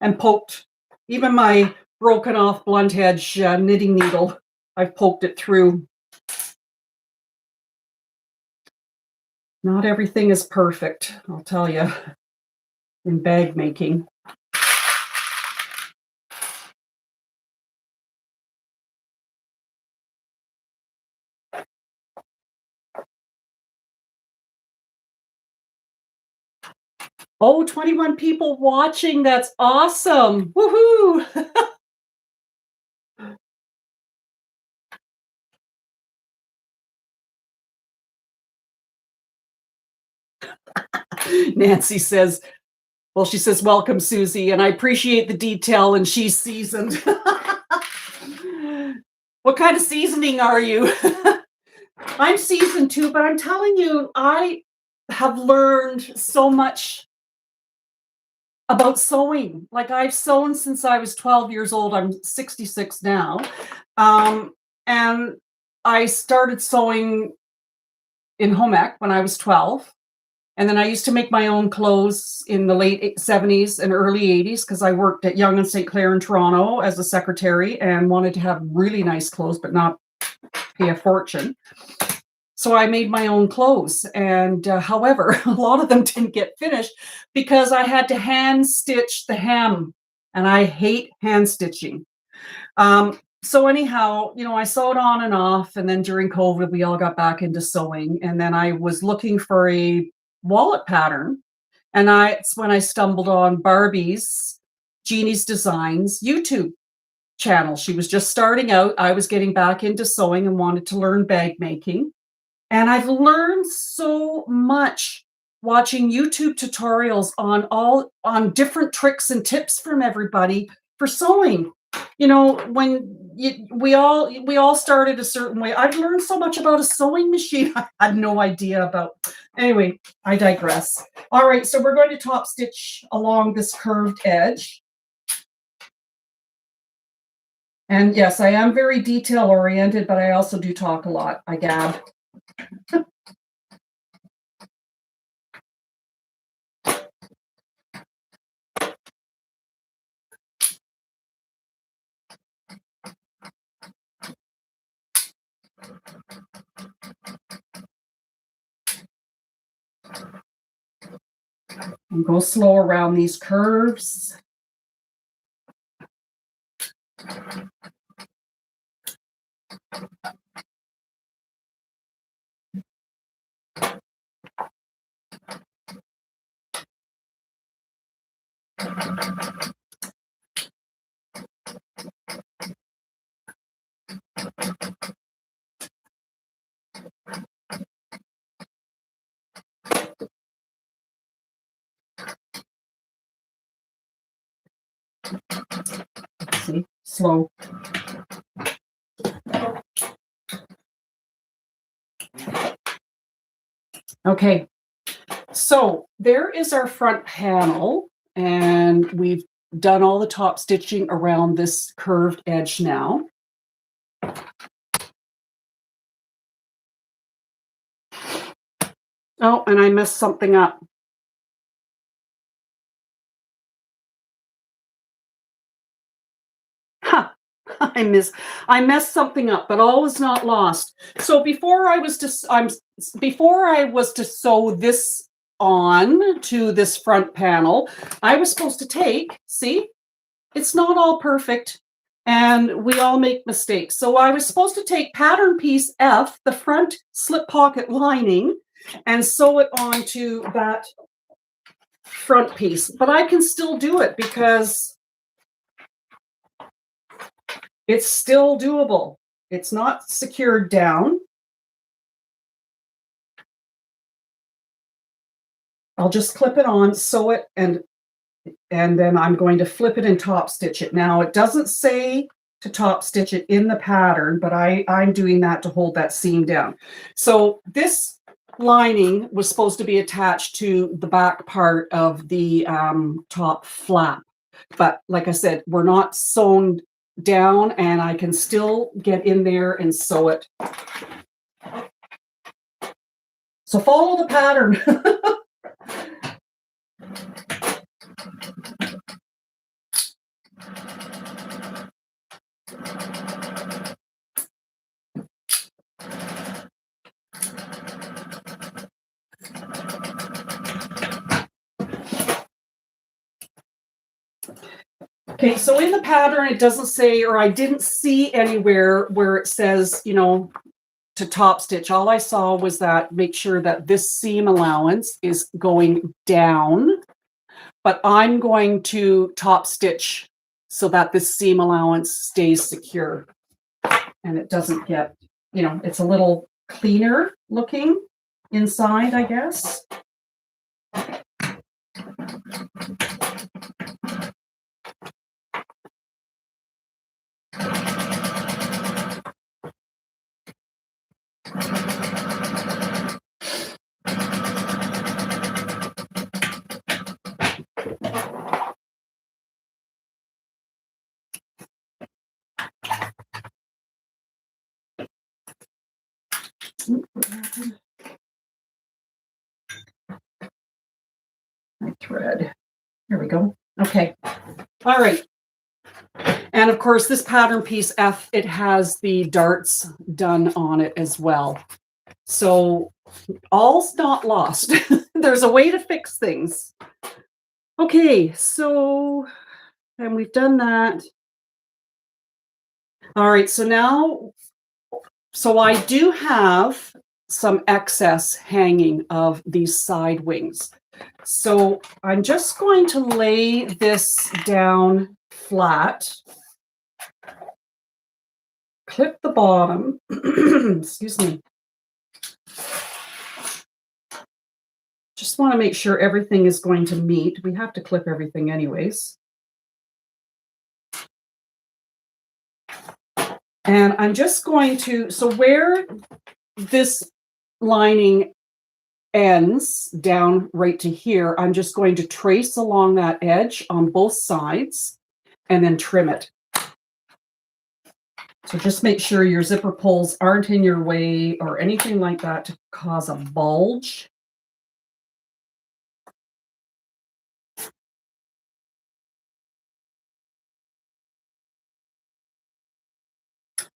and poked even my broken off blunt edge knitting needle. I've poked it through. Not everything is perfect, I'll tell you, in bag making. Oh, 21 people watching. That's awesome. Woohoo. Nancy says, well, she says, welcome, Susie, and I appreciate the detail, and she's seasoned. What kind of seasoning are you? I'm seasoned too, but I'm telling you, I have learned so much about sewing. Like, I've sewn since I was 12 years old. I'm 66 now. And I started sewing in home ec when I was 12. And then I used to make my own clothes in the late 70s and early 80s because I worked at Yonge and St. Clair in Toronto as a secretary and wanted to have really nice clothes, but not pay a fortune. So I made my own clothes. And however, a lot of them didn't get finished because I had to hand stitch the hem. And I hate hand stitching. So anyhow, you know, I sewed on and off. And then during COVID, we all got back into sewing. And then I was looking for a wallet pattern. And it's when I stumbled on Barbie's Jeannie's Designs YouTube channel. She was just starting out. I was getting back into sewing and wanted to learn bag making. And I've learned so much watching YouTube tutorials on different tricks and tips from everybody for sewing. You know, when we all started a certain way. I've learned so much about a sewing machine I had no idea about. Anyway, I digress. All right, so we're going to top stitch along this curved edge. And yes, I am very detail oriented, but I also do talk a lot. I gab. And go slow around these curves. See, slow. Okay, so there is our front panel, and we've done all the top stitching around this curved edge now. Oh, and I messed something up. Huh. I messed something up, but all is not lost. So before I was to sew this on to this front panel, I was supposed to take, see, it's not all perfect, and we all make mistakes. So I was supposed to take pattern piece F, the front slip pocket lining, and sew it onto that front piece. But I can still do it because it's still doable. It's not secured down. I'll just clip it on, sew it, and then I'm going to flip it and top stitch it. Now, it doesn't say to top stitch it in the pattern, but I'm doing that to hold that seam down. So this lining was supposed to be attached to the back part of the top flap. But like I said, we're not sewn down, and I can still get in there and sew it. So follow the pattern. Okay, so in the pattern, it doesn't say, or I didn't see anywhere where it says, you know, to top stitch. All I saw was that make sure that this seam allowance is going down, but I'm going to top stitch so that this seam allowance stays secure and it doesn't get, you know, it's a little cleaner looking inside, I guess. My thread. Here we go. Okay. All right. And of course, this pattern piece F, it has the darts done on it as well. So all's not lost. There's a way to fix things. Okay, so, and we've done that. All right, so now, so I do have some excess hanging of these side wings. So I'm just going to lay this down flat, clip the bottom, excuse me. Just want to make sure everything is going to meet. We have to clip everything anyways. And I'm just going to, so where this lining ends down right to here, I'm just going to trace along that edge on both sides and then trim it. So just make sure your zipper pulls aren't in your way or anything like that to cause a bulge.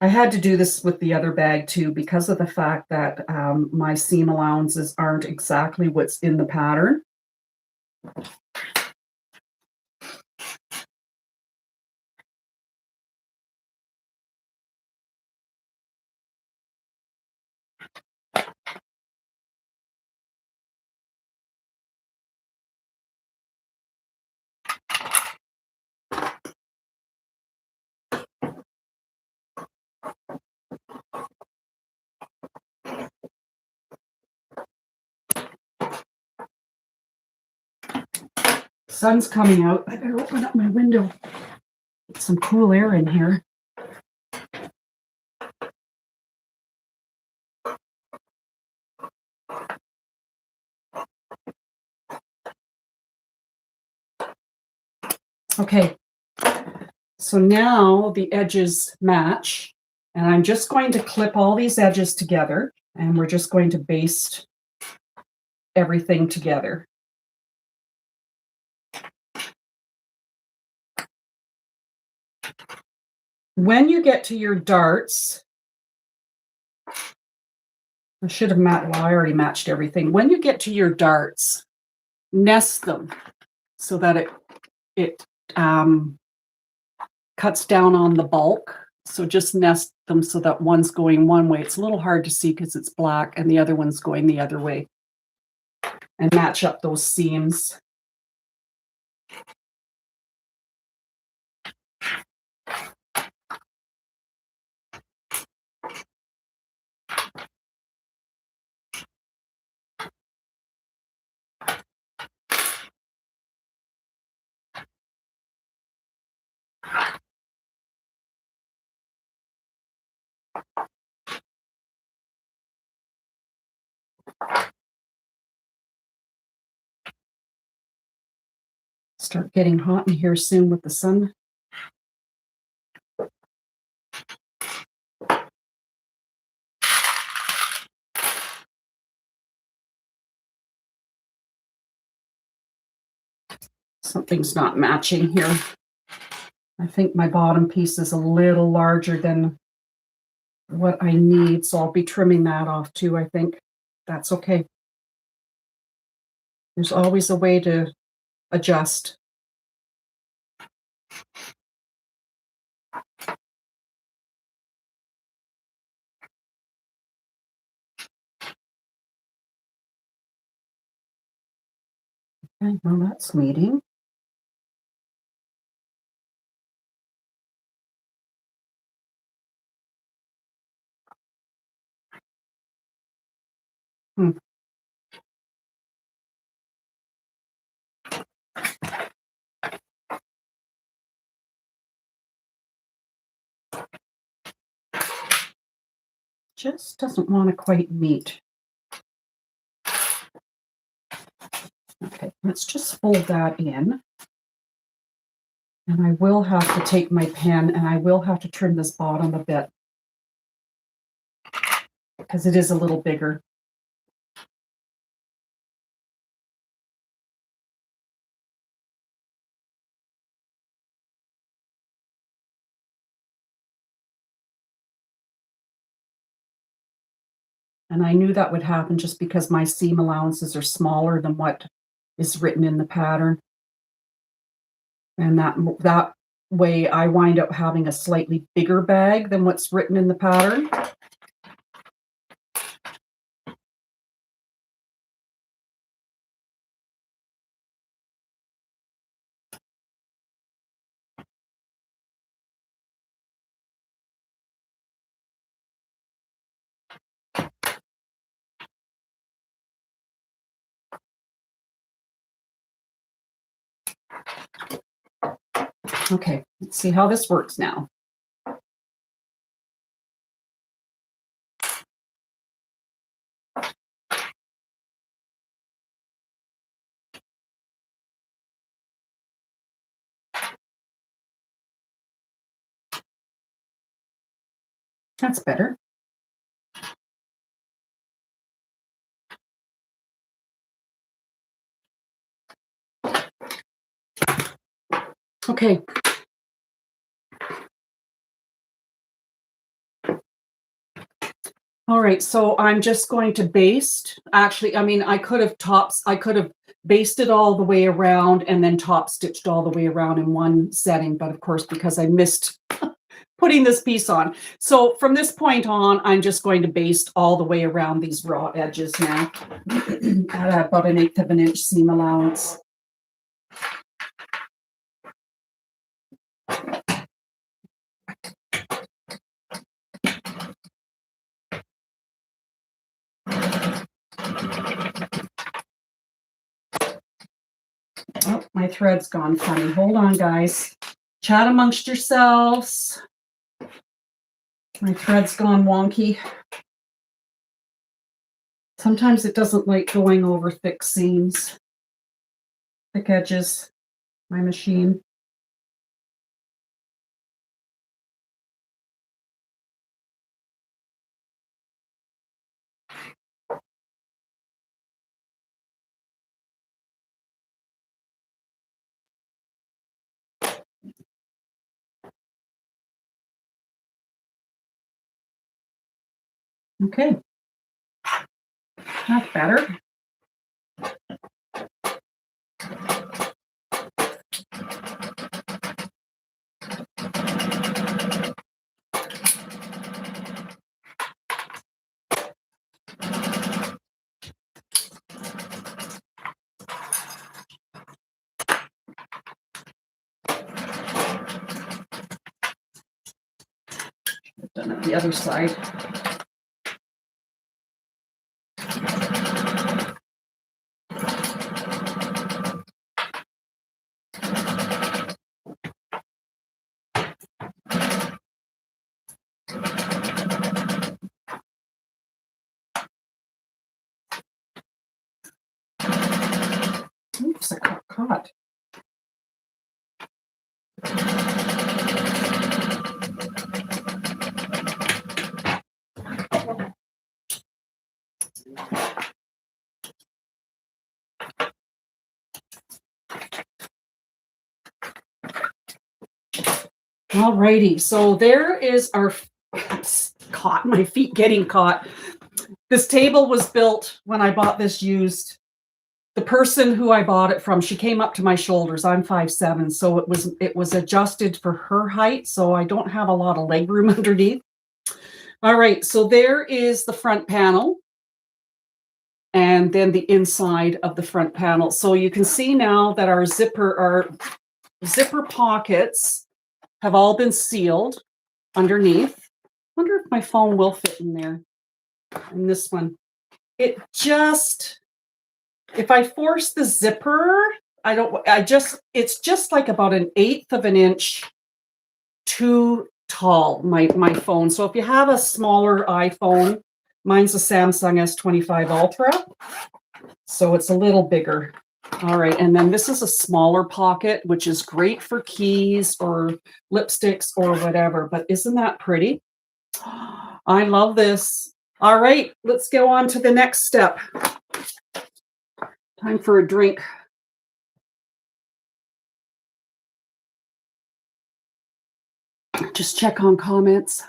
I had to do this with the other bag too because of the fact that my seam allowances aren't exactly what's in the pattern. Sun's coming out. I better open up my window. Get some cool air in here. Okay, so now the edges match, and I'm just going to clip all these edges together, and we're just going to baste everything together. When you get to your darts, I should have matched, well, I already matched everything. When you get to your darts, nest them so that it cuts down on the bulk. So just nest them so that one's going one way. It's a little hard to see because it's black, and the other one's going the other way. And match up those seams. Start getting hot in here soon with the sun. Something's not matching here. I think my bottom piece is a little larger than what I need, so I'll be trimming that off too, I think. That's okay. There's always a way to adjust. Okay, well, that's meeting. Just doesn't want to quite meet. Okay, let's just fold that in. And I will have to take my pen and I will have to trim this bottom a bit because it is a little bigger. And I knew that would happen just because my seam allowances are smaller than what is written in the pattern. And that way I wind up having a slightly bigger bag than what's written in the pattern. Okay, let's see how this works now. That's better. Okay. All right, so I'm just going to baste. Actually, I mean, I could have basted all the way around and then top stitched all the way around in one setting, but of course, because I missed putting this piece on. So from this point on, I'm just going to baste all the way around these raw edges now at about 1/8 of an inch seam allowance. Oh, my thread's gone funny. Hold on, guys. Chat amongst yourselves. My thread's gone wonky. Sometimes it doesn't like going over thick seams, thick edges, my machine. Okay. That's better. Done it the other side. Oops, I got caught. Alrighty, so there is our caught, my feet getting caught. This table was built when I bought this used. The person who I bought it from, she came up to my shoulders. I'm 5'7", so it was adjusted for her height, so I don't have a lot of leg room underneath. All right, so there is the front panel, and then the inside of the front panel. So you can see now that our zipper pockets have all been sealed underneath. I wonder if my phone will fit in there. In this one, if I force the zipper, it's just like about 1/8 of an inch too tall, my phone. So if you have a smaller iPhone, mine's a Samsung S25 Ultra, so it's a little bigger. All right, and then this is a smaller pocket, which is great for keys or lipsticks or whatever, but isn't that pretty? I love this. All right, let's go on to the next step. Time for a drink. Just check on comments.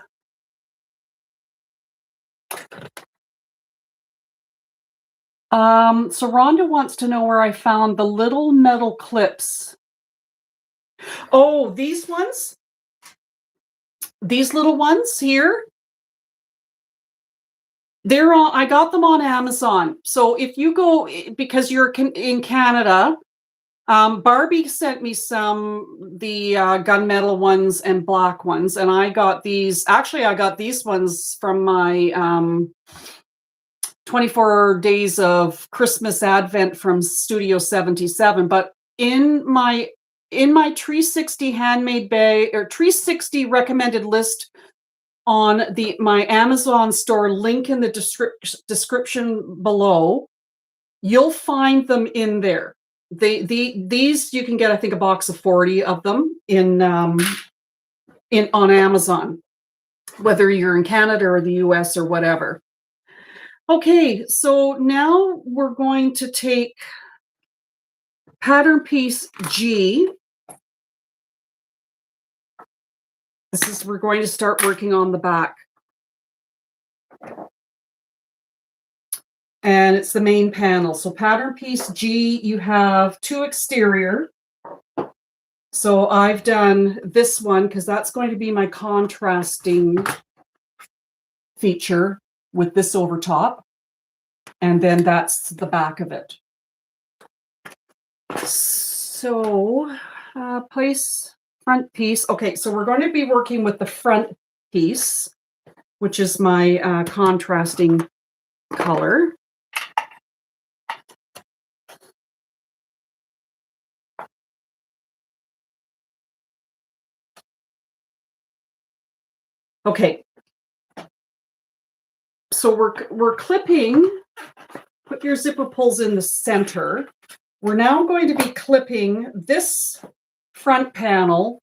So Rhonda wants to know where I found the little metal clips. Oh, these ones? These little ones here? I got them on Amazon. So if you go, because you're in Canada, Barbie sent me the gunmetal ones and black ones, and I got these. Actually, I got these ones from my 24 days of Christmas Advent from Studio 77. But in my 360 handmade bag or 360 recommended list on my Amazon store, link in the description below, you'll find them in there. These you can get, I think, a box of 40 of them on Amazon, whether you're in Canada or the US or whatever. Okay, so now we're going to take pattern piece G. We're going to start working on the back. And it's the main panel. So pattern piece G, you have 2 exterior. So I've done this one because that's going to be my contrasting feature with this over top. And then that's the back of it. So place front piece. Okay, so we're going to be working with the front piece, which is my contrasting color. Okay, so we're clipping. Put your zipper pulls in the center. We're now going to be clipping this front panel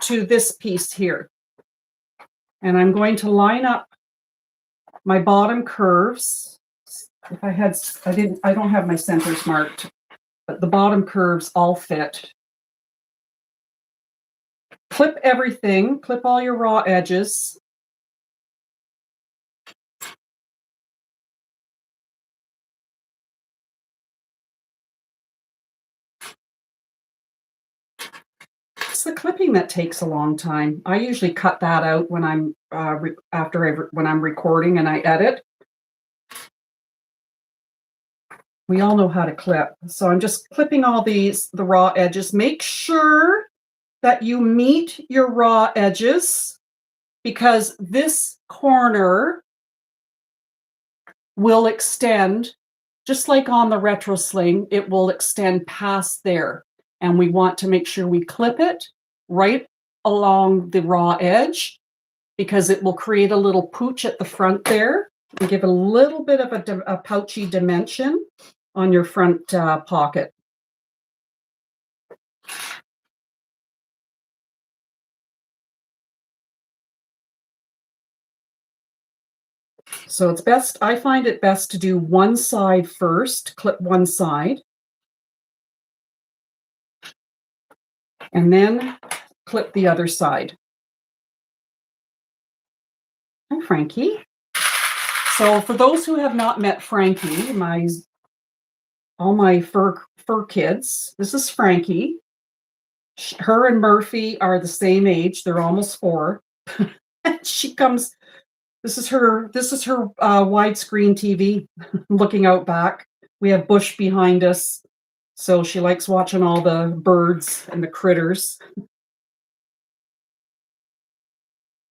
to this piece here. And I'm going to line up my bottom curves. If I don't have my centers marked, but the bottom curves all fit. Clip everything, clip all your raw edges. the clipping that takes a long time. I usually cut that out when I'm when I'm recording and I edit. We all know how to clip. So I'm just clipping all the raw edges. Make sure that you meet your raw edges, because this corner will extend, just like on the retro sling, it will extend past there. And we want to make sure we clip it right along the raw edge, because it will create a little pooch at the front there and give a little bit of a pouchy dimension on your front pocket. So it's best, I find it best to do one side first, clip one side, and then clip the other side. Hi, Frankie. So for those who have not met Frankie, all my fur kids, this is Frankie. Her and Murphy are the same age. They're almost 4. She comes, this is her widescreen TV looking out back. We have bush behind us. So she likes watching all the birds and the critters.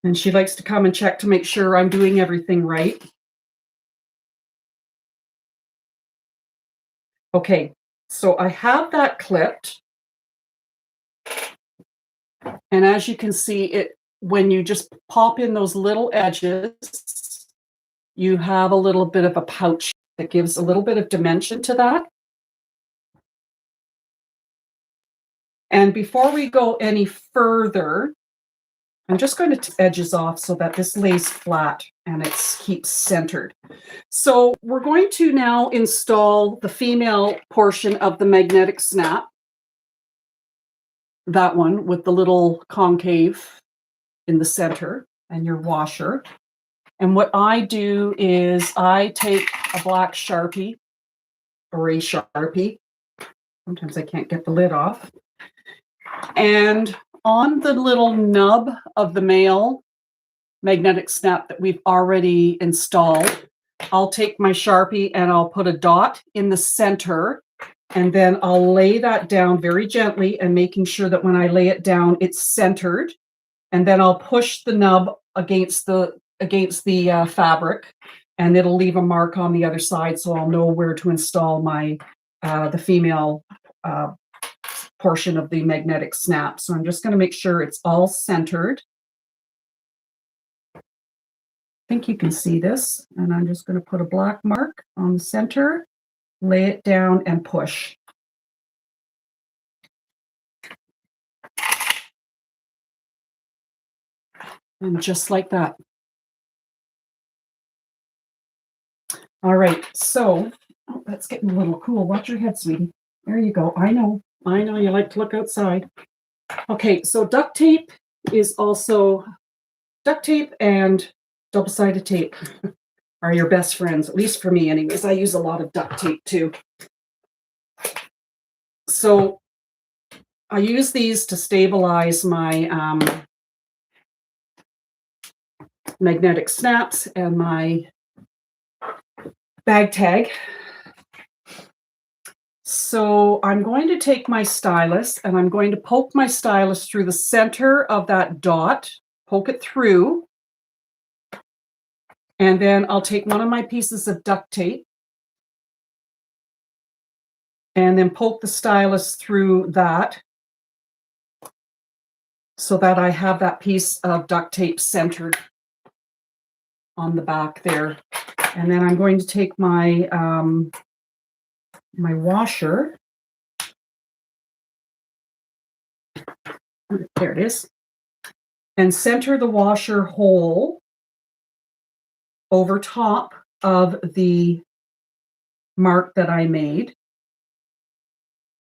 And she likes to come and check to make sure I'm doing everything right. Okay, so I have that clipped. And as you can see, when you just pop in those little edges, you have a little bit of a pouch that gives a little bit of dimension to that. And before we go any further, I'm just going to take edges off so that this lays flat and it keeps centered. So we're going to now install the female portion of the magnetic snap. That one with the little concave in the center and your washer. And what I do is I take a black Sharpie or a Sharpie. Sometimes I can't get the lid off. And on the little nub of the male magnetic snap that we've already installed, I'll take my Sharpie and I'll put a dot in the center, and then I'll lay that down very gently, and making sure that when I lay it down, it's centered. And then I'll push the nub against the fabric, and it'll leave a mark on the other side, so I'll know where to install my the female portion of the magnetic snap. So I'm just going to make sure it's all centered. I think you can see this, and I'm just going to put a black mark on the center, lay it down, and push. And just like that. All right, so that's getting a little cool. Watch your head, sweetie. There you go. I know you like to look outside. Okay, so duct tape is also, duct tape and double-sided tape are your best friends, at least for me anyways. I use a lot of duct tape too. So I use these to stabilize my magnetic snaps and my bag tag. So I'm going to take my stylus and I'm going to poke my stylus through the center of that dot, poke it through, and then I'll take one of my pieces of duct tape and then poke the stylus through that so that I have that piece of duct tape centered on the back there. And then I'm going to take my my washer. There it is. And center the washer hole over top of the mark that I made.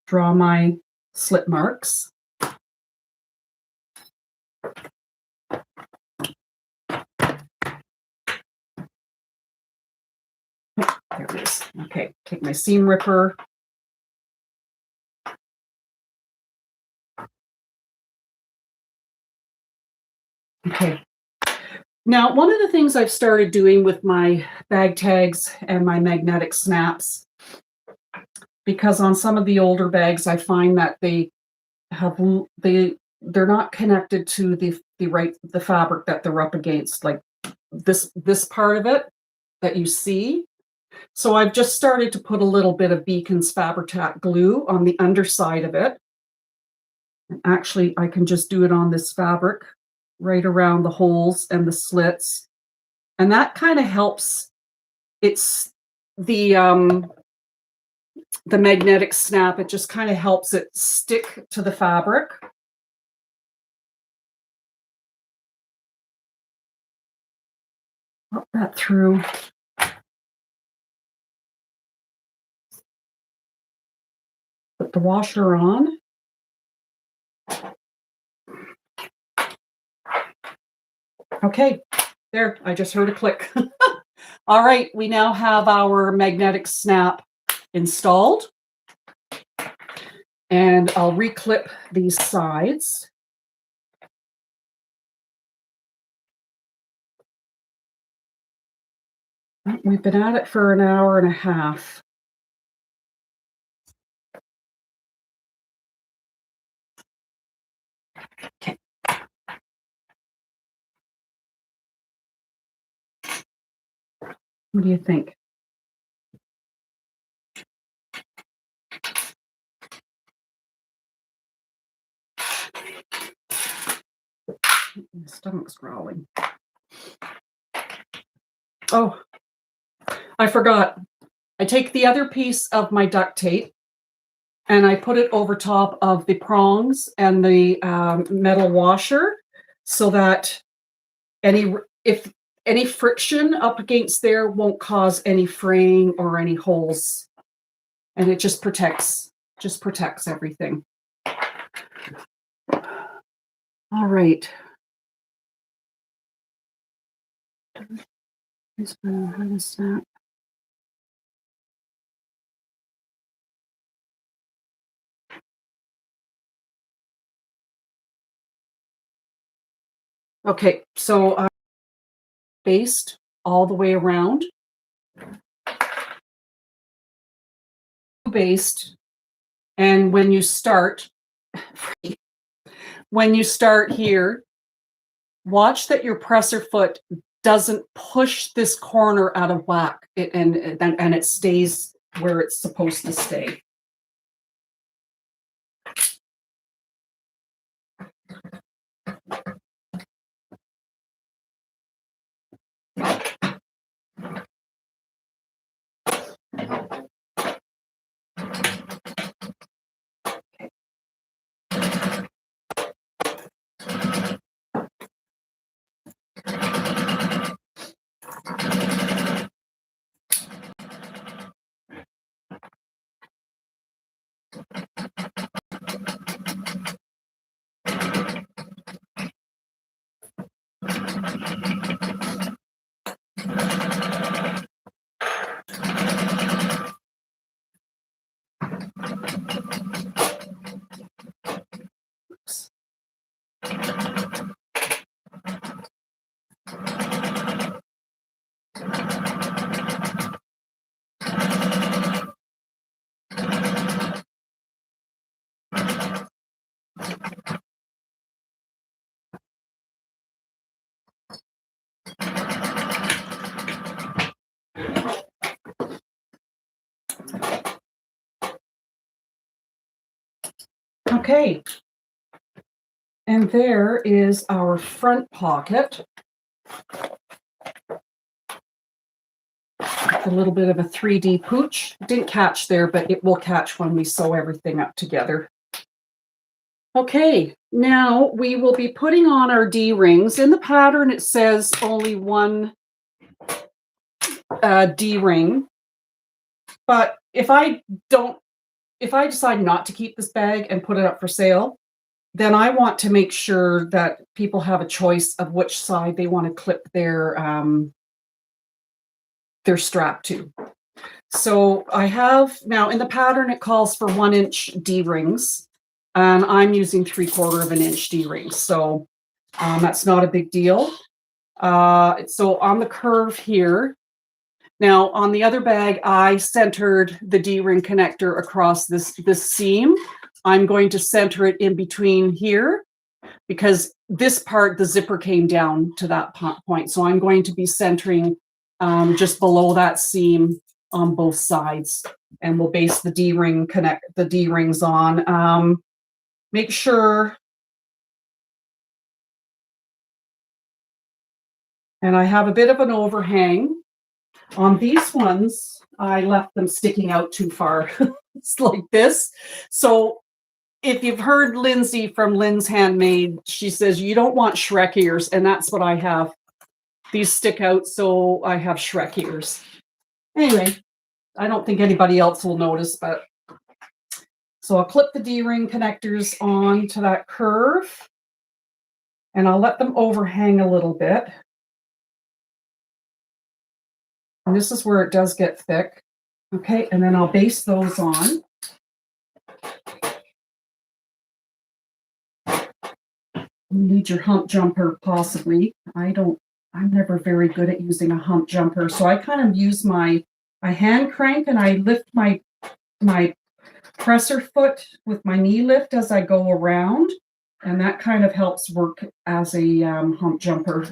Draw my slit marks. There it is. Okay, take my seam ripper. Okay. Now, one of the things I've started doing with my bag tags and my magnetic snaps, because on some of the older bags, I find that they're not connected to the fabric that they're up against, like this part of it that you see. So I've just started to put a little bit of Beacon's Fabri-Tac glue on the underside of it. And actually, I can just do it on this fabric right around the holes and the slits. And that kind of helps. It's the magnetic snap. It just kind of helps it stick to the fabric. Put that through. Put the washer on. Okay, there, I just heard a click. All right, we now have our magnetic snap installed. And I'll reclip these sides. We've been at it for an hour and a half. Okay. What do you think? My stomach's growling. Oh, I forgot. I take the other piece of my duct tape and I put it over top of the prongs and the metal washer so that if any friction up against there won't cause any fraying or any holes. And it just protects everything. All right. Okay, so I based all the way around. Based, and when you start here, watch that your presser foot doesn't push this corner out of whack, and it stays where it's supposed to stay. Okay, and there is our front pocket. A little bit of a 3D pooch. Didn't catch there, but it will catch when we sew everything up together. Okay, now we will be putting on our D-rings. In the pattern, it says only one D-ring. But if I decide not to keep this bag and put it up for sale, then I want to make sure that people have a choice of which side they want to clip their strap to. So I have, now in the pattern, it calls for 1-inch D-rings, and I'm using 3/4 of an inch D-rings. So That's not a big deal. So on the curve here, now on the other bag, I centered the D-ring connector across this seam. I'm going to center it in between here because this part, the zipper came down to that point. So I'm going to be centering just below that seam on both sides, and we'll base the D-rings on. Make sure, and I have a bit of an overhang. On these ones, I left them sticking out too far. It's like this. So if you've heard Lindsay from Lynn's Handmade, she says you don't want Shrek ears, and that's what I have. These stick out, so I have Shrek ears. Anyway, I don't think anybody else will notice, but so I'll clip the D-ring connectors onto that curve, and I'll let them overhang a little bit. And this is where it does get thick. Okay, and then I'll base those on. You need your hump jumper, possibly. I'm never very good at using a hump jumper, so I kind of use I hand crank and I lift my presser foot with my knee lift as I go around, and that kind of helps work as a hump jumper.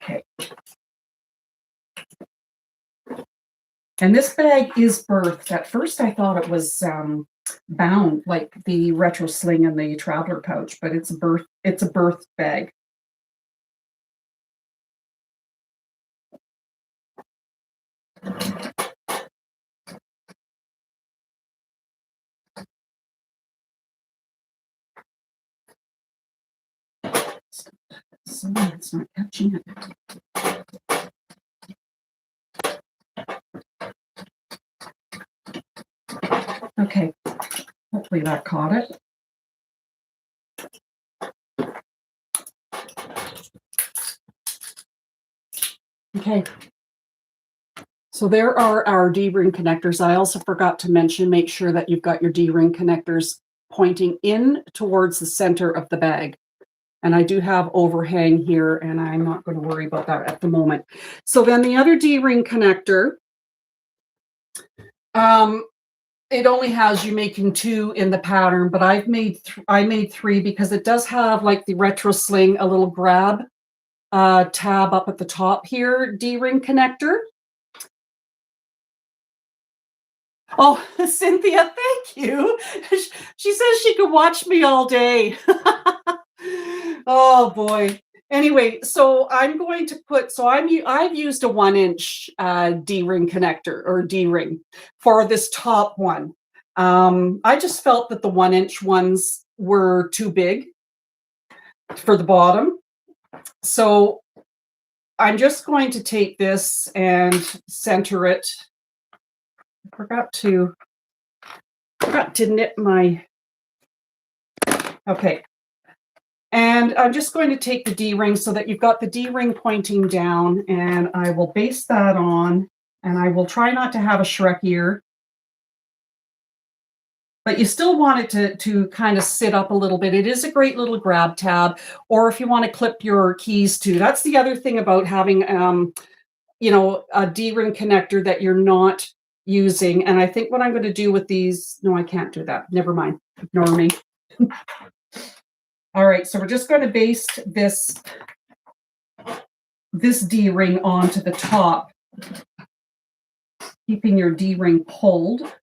Okay. And this bag is birthed. At first I thought it was bound like the retro sling and the traveler pouch, but it's a birth bag. So it's not catching it. Okay, hopefully that caught it. Okay, so there are our D-ring connectors. I also forgot to mention, make sure that you've got your D-ring connectors pointing in towards the center of the bag. And I do have overhang here, and I'm not going to worry about that at the moment. So then the other D-ring connector, it only has you making 2 in the pattern, but I made 3 because it does have, like the retro sling, a little grab tab up at the top here, D-ring connector. Oh, Cynthia, thank you. She says she could watch me all day. Oh boy. Anyway, so I'm going to put, I've used a 1-inch D-ring connector or D-ring for this top one. I just felt that the 1-inch ones were too big for the bottom. So I'm just going to take this and center it. I forgot to knit my, okay. And I'm just going to take the D-ring so that you've got the D-ring pointing down, and I will base that on, and I will try not to have a Shrek ear. But you still want it to kind of sit up a little bit. It is a great little grab tab, or if you want to clip your keys to. That's the other thing about having, you know, a D-ring connector that you're not using. And I think what I'm going to do with these, no, I can't do that. Never mind. Ignore me. All right, so we're just going to base this D-ring onto the top, keeping your D-ring pulled.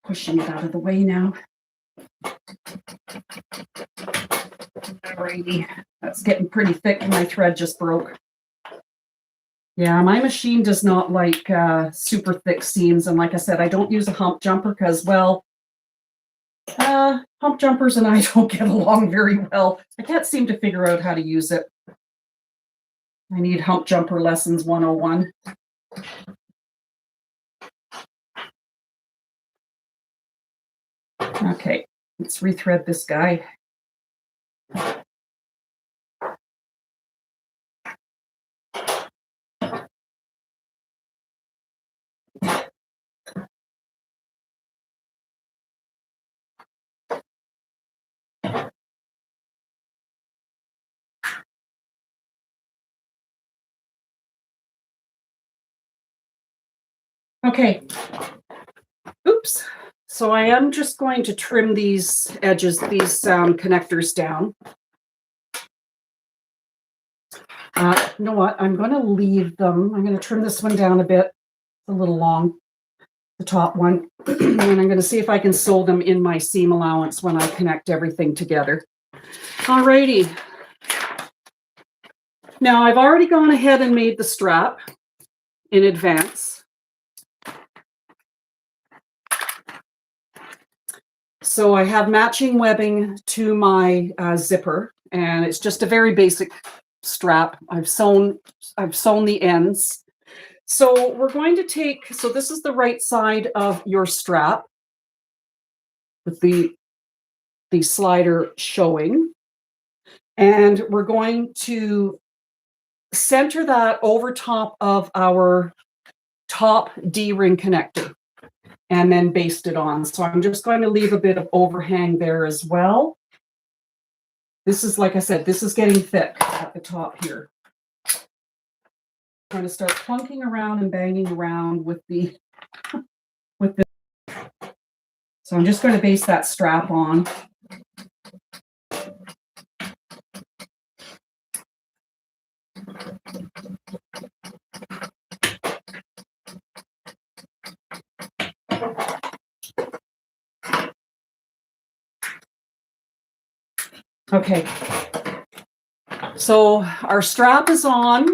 Pushing it out of the way now. Alrighty, that's getting pretty thick and my thread just broke. Yeah, my machine does not like super thick seams, and like I said, I don't use a hump jumper because, well, hump jumpers and I don't get along very well. I can't seem to figure out how to use it. I need hump jumper lessons 101. Okay, let's rethread this guy. Okay. Oops. So I am just going to trim these edges, these connectors down. You know what? I'm going to leave them. I'm going to trim this one down a bit. It's a little long, the top one. And I'm going to see if I can sew them in my seam allowance when I connect everything together. Alrighty. Now I've already gone ahead and made the strap in advance. So I have matching webbing to my zipper, and it's just a very basic strap. I've sewn the ends. So we're going to take, so this is the right side of your strap with the slider showing. And we're going to center that over top of our top D-ring connector and then baste it on. So I'm just going to leave a bit of overhang there as well. This is, like I said, this is getting thick at the top here. I'm going to start clunking around and banging around with the so I'm just going to baste that strap on. Okay, so our strap is on,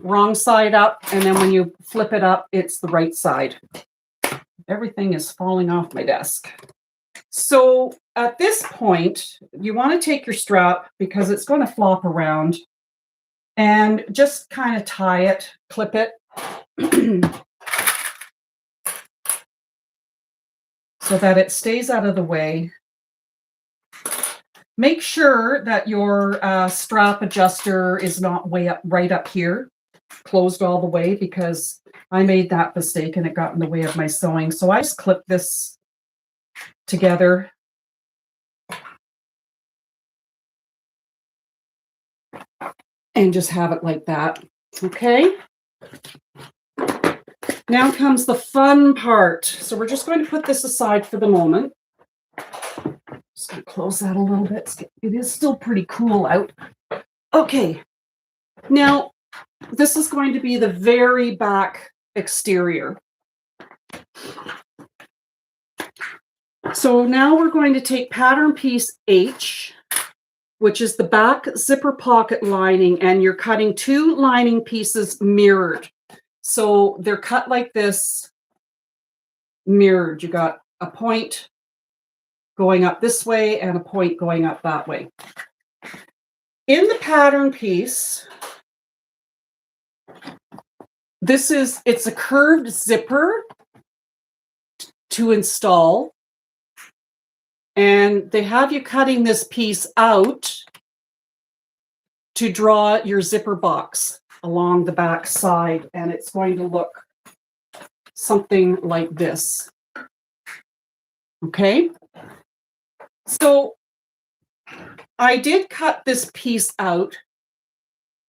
wrong side up, and then when you flip it up, it's the right side. Everything is falling off my desk. So at this point, you want to take your strap because it's going to flop around and just kind of tie it, clip it. So that it stays out of the way. Make sure that your strap adjuster is not way up, right up here, closed all the way, because I made that mistake and it got in the way of my sewing. So I just clip this together. And just have it like that. Okay. Now comes the fun part. So we're just going to put this aside for the moment. Just going to close that a little bit. It is still pretty cool out. Okay. Now, this is going to be the very back exterior. So now we're going to take pattern piece H, which is the back zipper pocket lining, and you're cutting 2 lining pieces mirrored. So they're cut like this, mirrored. You got a point going up this way and a point going up that way. In the pattern piece, it's a curved zipper to install. And they have you cutting this piece out to draw your zipper box along the back side. And it's going to look something like this. Okay. So I did cut this piece out,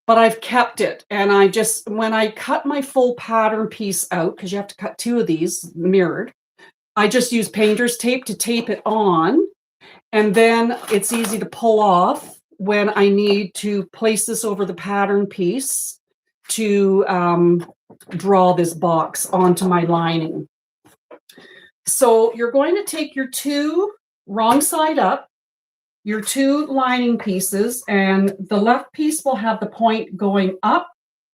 but I've kept it. And when I cut my full pattern piece out, because you have to cut 2 of these mirrored, I just use painter's tape to tape it on. And then it's easy to pull off when I need to place this over the pattern piece to draw this box onto my lining. So you're going to take your 2 wrong side up, your 2 lining pieces, and the left piece will have the point going up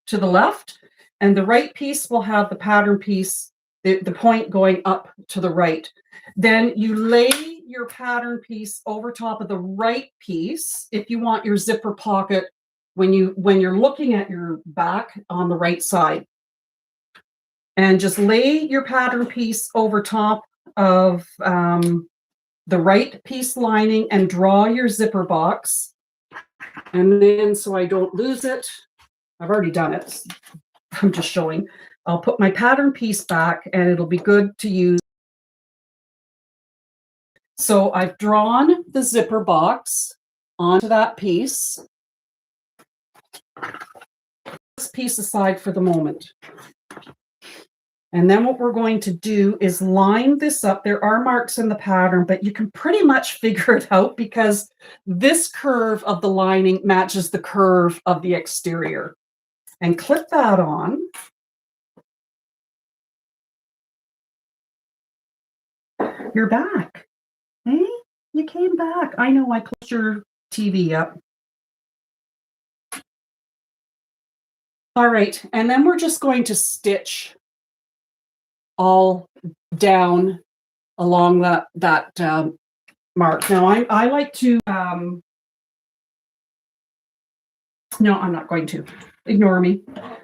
to the left, and the right piece will have the pattern piece, the point going up to the right. Then you lay your pattern piece over top of the right piece if you want your zipper pocket when you're looking at your back on the right side. And just lay your pattern piece over top of the right piece lining and draw your zipper box. And then, so I don't lose it, I've already done it, I'm just showing, I'll put my pattern piece back and it'll be good to use. So I've drawn the zipper box onto that piece. This piece aside for the moment. And then what we're going to do is line this up. There are marks in the pattern, but you can pretty much figure it out because this curve of the lining matches the curve of the exterior. And clip that on. You're back. Hey, you came back. I know I closed your TV up. All right, and then we're just going to stitch all down along that mark. Now I like to no, I'm not going to. Ignore me.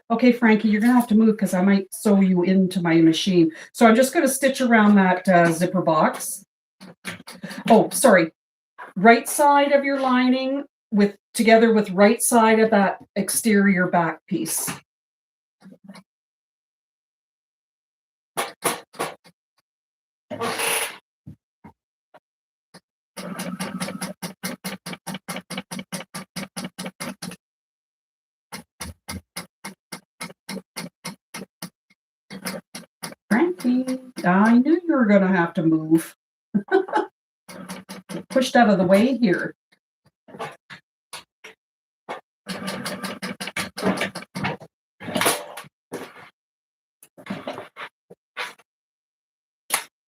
Okay, Frankie, you're gonna have to move because I might sew you into my machine. So I'm just gonna stitch around that zipper box. Oh, sorry. Right side of your lining together with right side of that exterior back piece. Frankie, I knew you were going to have to move. Pushed out of the way here.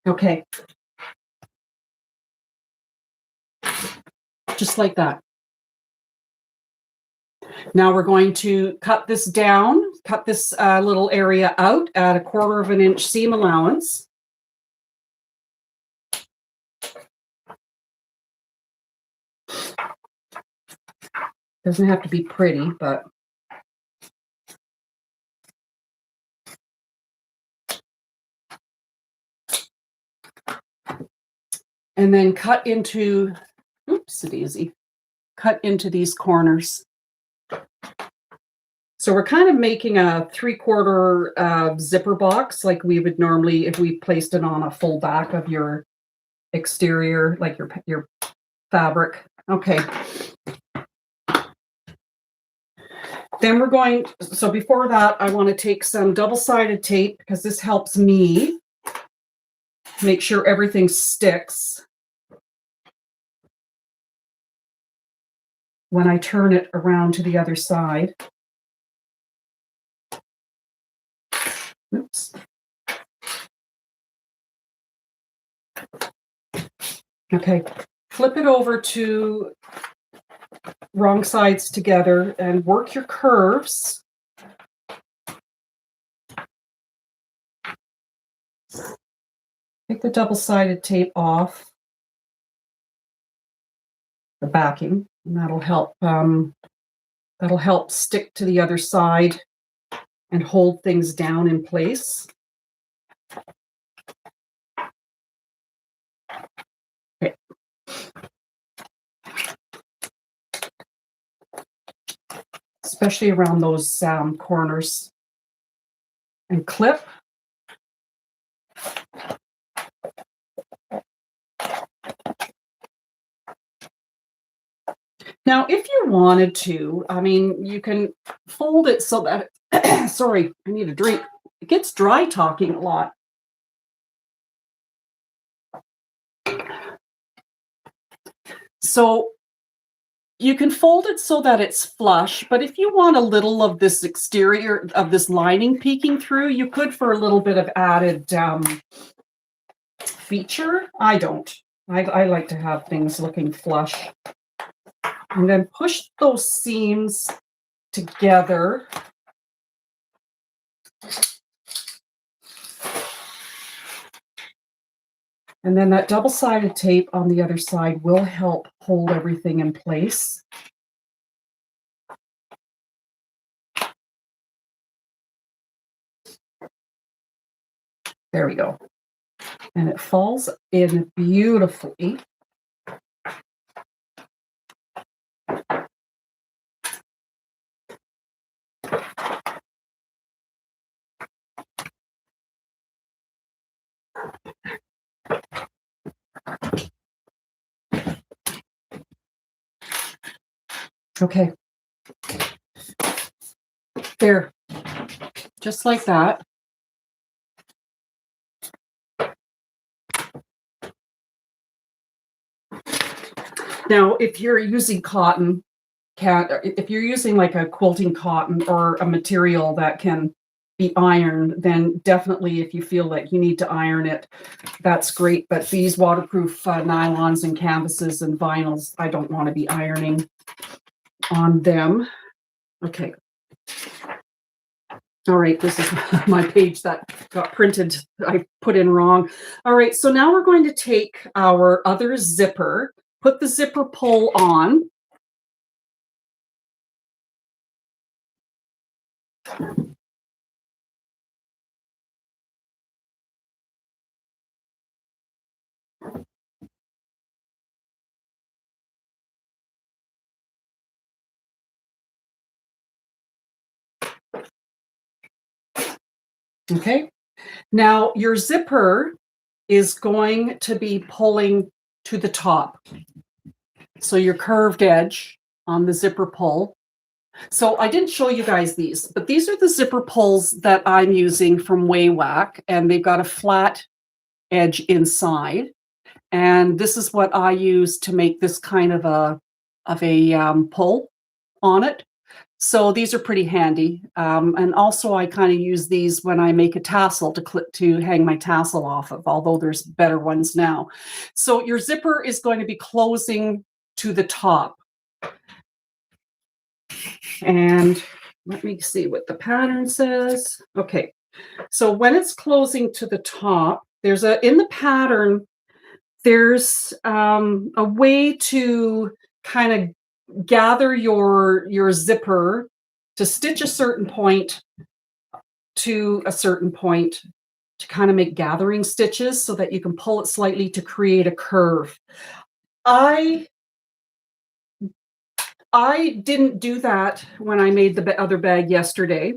Okay. Just like that. Now we're going to cut this down, cut this little area out at 1/4 of an inch seam allowance. Doesn't have to be pretty, but and then cut into, oopsie-daisy, cut into these corners. So we're kind of making a 3/4 zipper box like we would normally if we placed it on a full back of your exterior, like your fabric. Okay. Then we're going, so before that, I want to take some double-sided tape because this helps me make sure everything sticks when I turn it around to the other side. Oops. Okay, flip it over to wrong sides together and work your curves. Take the double-sided tape off the backing, and that'll help stick to the other side and hold things down in place. Okay. Especially around those corners. And clip. Now, if you wanted to, I mean, you can fold it so that, sorry, I need a drink. It gets dry talking a lot. So you can fold it so that it's flush, but if you want a little of this exterior, of this lining peeking through, you could for a little bit of added feature. I don't. I like to have things looking flush. And then push those seams together. And then that double-sided tape on the other side will help hold everything in place. There we go. And it falls in beautifully. Okay. There. Just like that. Now, if you're using cotton, if you're using like a quilting cotton or a material that can be ironed, then definitely if you feel like you need to iron it, that's great. But these waterproof nylons and canvases and vinyls, I don't want to be ironing on them. Okay. All right, this is my page that got printed. I put in wrong. All right, so now we're going to take our other zipper, put the zipper pull on. Okay, now your zipper is going to be pulling to the top. So your curved edge on the zipper pull. So I didn't show you guys these, but these are the zipper pulls that I'm using from Waywack, and they've got a flat edge inside. And this is what I use to make this kind of a pull on it. So these are pretty handy. And also I kind of use these when I make a tassel to hang my tassel off of, although there's better ones now. So your zipper is going to be closing to the top. And let me see what the pattern says. Okay, so when it's closing to the top, in the pattern, there's a way to kind of gather your zipper to stitch a certain point to a certain point to kind of make gathering stitches so that you can pull it slightly to create a curve. I didn't do that when I made the other bag yesterday.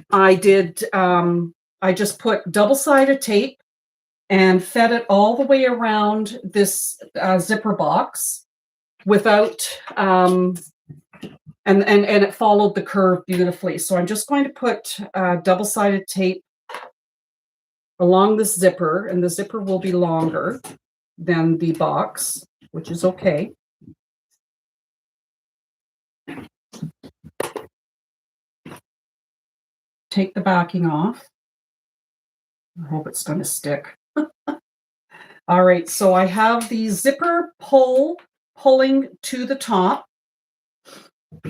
I just put double-sided tape and fed it all the way around this zipper box without, and it followed the curve beautifully. So I'm just going to put double-sided tape along the zipper, and the zipper will be longer than the box, which is okay. Take the backing off. I hope it's going to stick. All right, so I have the zipper pulling to the top.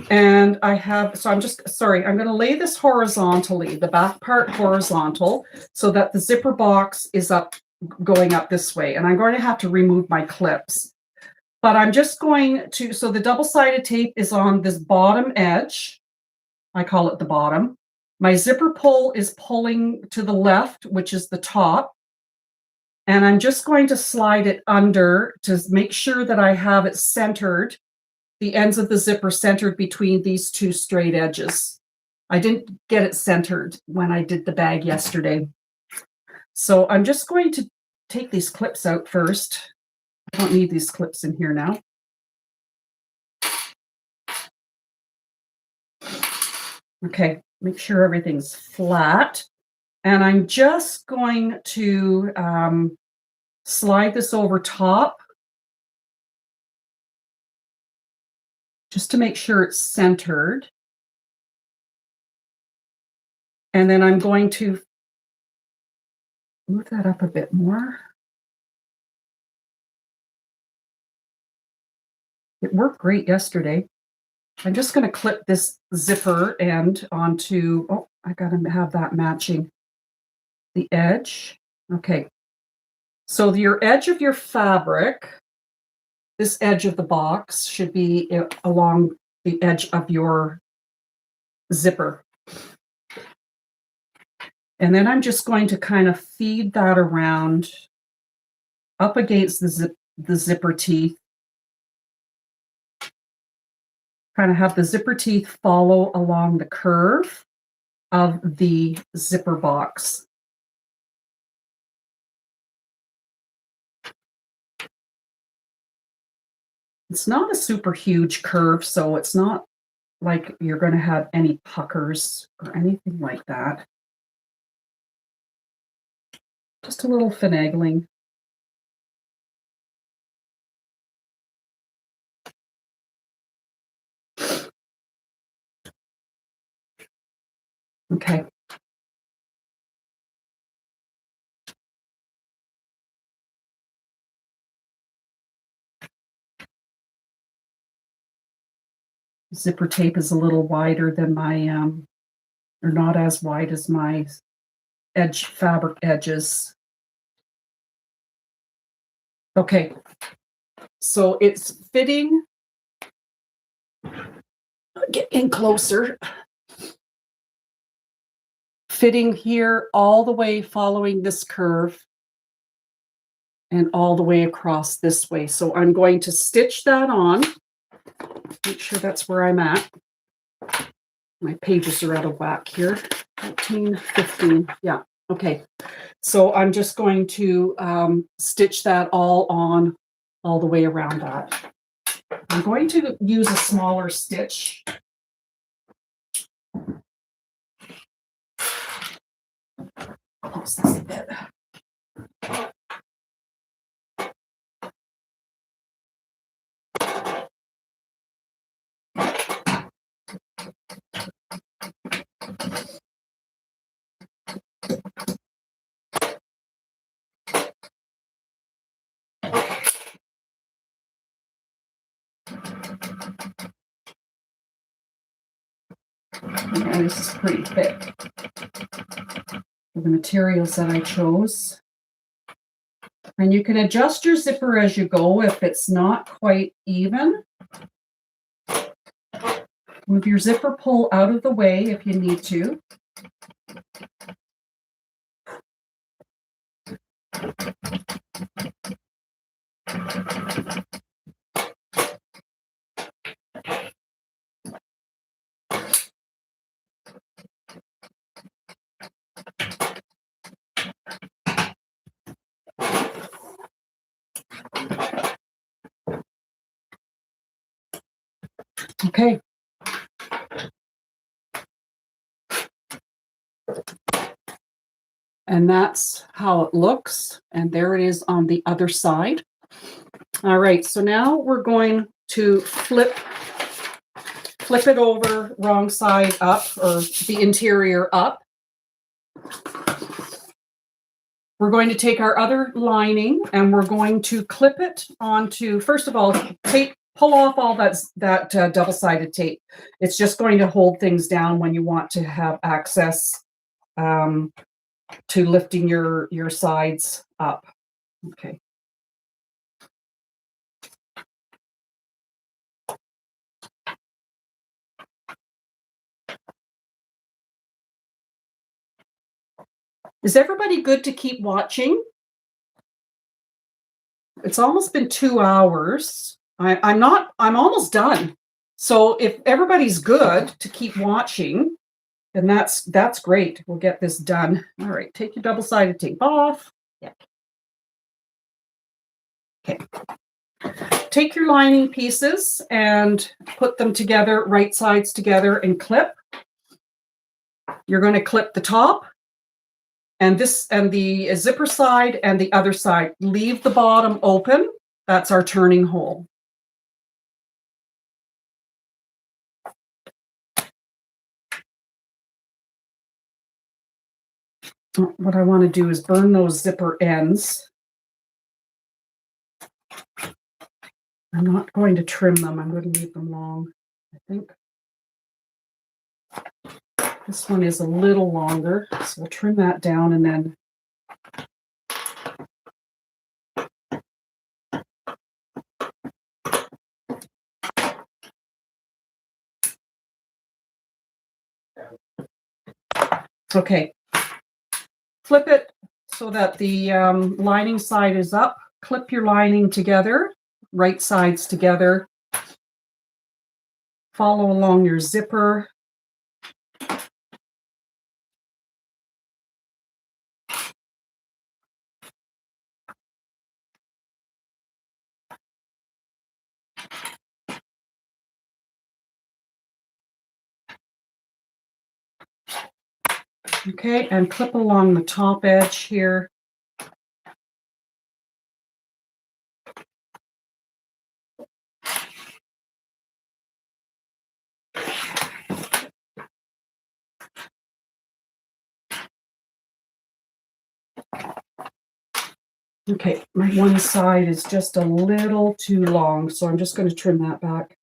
And I'm going to lay this horizontally, the back part horizontal, so that the zipper box is going up this way. And I'm going to have to remove my clips. But I'm just going to, so the double-sided tape is on this bottom edge. I call it the bottom. My zipper pull is pulling to the left, which is the top. And I'm just going to slide it under to make sure that I have it centered, the ends of the zipper centered between these two straight edges. I didn't get it centered when I did the bag yesterday. So I'm just going to take these clips out first. I don't need these clips in here now. Okay, make sure everything's flat. And I'm just going to slide this over top just to make sure it's centered. And then I'm going to move that up a bit more. It worked great yesterday. I'm just going to clip this zipper end onto, oh, I got to have that matching the edge. Okay. So your edge of your fabric, this edge of the box should be along the edge of your zipper. And then I'm just going to kind of feed that around up against the zipper teeth. Kind of have the zipper teeth follow along the curve of the zipper box. It's not a super huge curve, so it's not like you're going to have any puckers or anything like that. Just a little finagling. Okay. Zipper tape is a little wider than my, or not as wide as my fabric edges. Okay, so it's fitting. Get in closer. Fitting here all the way, following this curve, and all the way across this way. So I'm going to stitch that on. Make sure that's where I'm at. My pages are out of whack here. 14, 15, yeah, okay. So I'm just going to stitch that all on, all the way around that. I'm going to use a smaller stitch. Close this a bit. Yeah, this is pretty thick for the materials that I chose. And you can adjust your zipper as you go if it's not quite even. Move your zipper pull out of the way if you need to. Okay. And that's how it looks. And there it is on the other side. All right, so now we're going to flip it over, wrong side up, or the interior up. We're going to take our other lining and we're going to clip it onto, first of all, pull off all that double-sided tape. It's just going to hold things down when you want to have access to lifting your sides up. Okay. Is everybody good to keep watching? It's almost been 2 hours. I'm almost done. So if everybody's good to keep watching, then that's great. We'll get this done. All right, take your double-sided tape off. Yeah. Okay. Take your lining pieces and put them together, right sides together, and clip. You're going to clip the top and the zipper side and the other side. Leave the bottom open. That's our turning hole. What I want to do is burn those zipper ends. I'm not going to trim them. I'm going to leave them long, I think. This one is a little longer, so we'll trim that down and then okay. Flip it so that the lining side is up. Clip your lining together, right sides together. Follow along your zipper. Okay, and clip along the top edge here. Okay, my one side is just a little too long, so I'm just going to trim that back.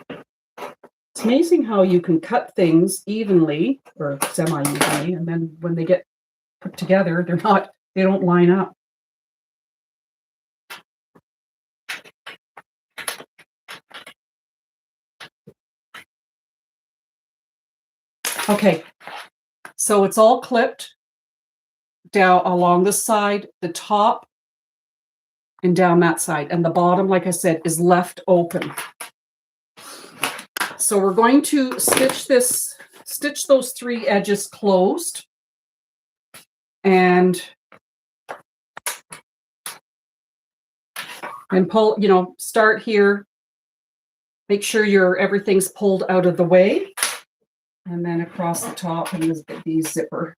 It's amazing how you can cut things evenly or semi-evenly, and then when they get put together, they don't line up. Okay, so it's all clipped down along the side, the top, and down that side. And the bottom, like I said, is left open. So we're going to stitch those 3 edges closed. And pull, start here. Make sure everything's pulled out of the way. And then across the top and the zipper.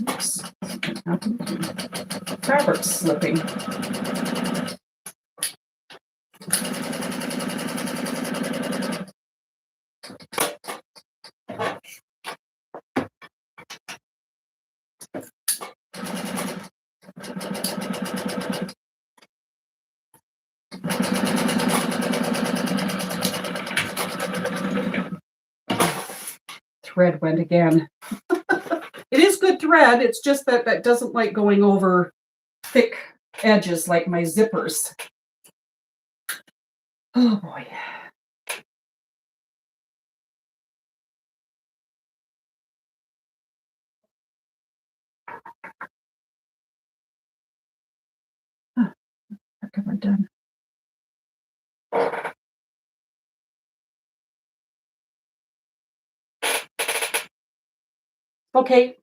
Oops. Fabric's slipping. Thread went again. It is good thread. It's just that doesn't like going over thick edges like my zippers. Oh boy. What have I done? Okay.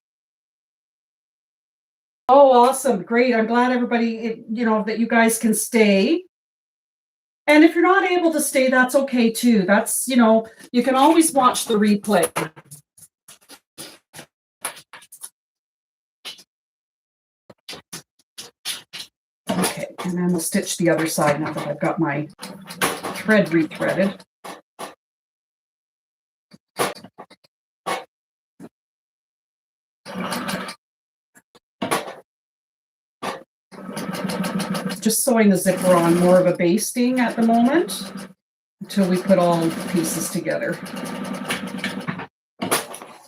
Oh, awesome. Great. I'm glad everybody, that you guys can stay. And if you're not able to stay, that's okay too. That's, you can always watch the replay. Okay, and then we'll stitch the other side now that I've got my thread rethreaded. Just sewing the zipper on, more of a basting at the moment until we put all the pieces together.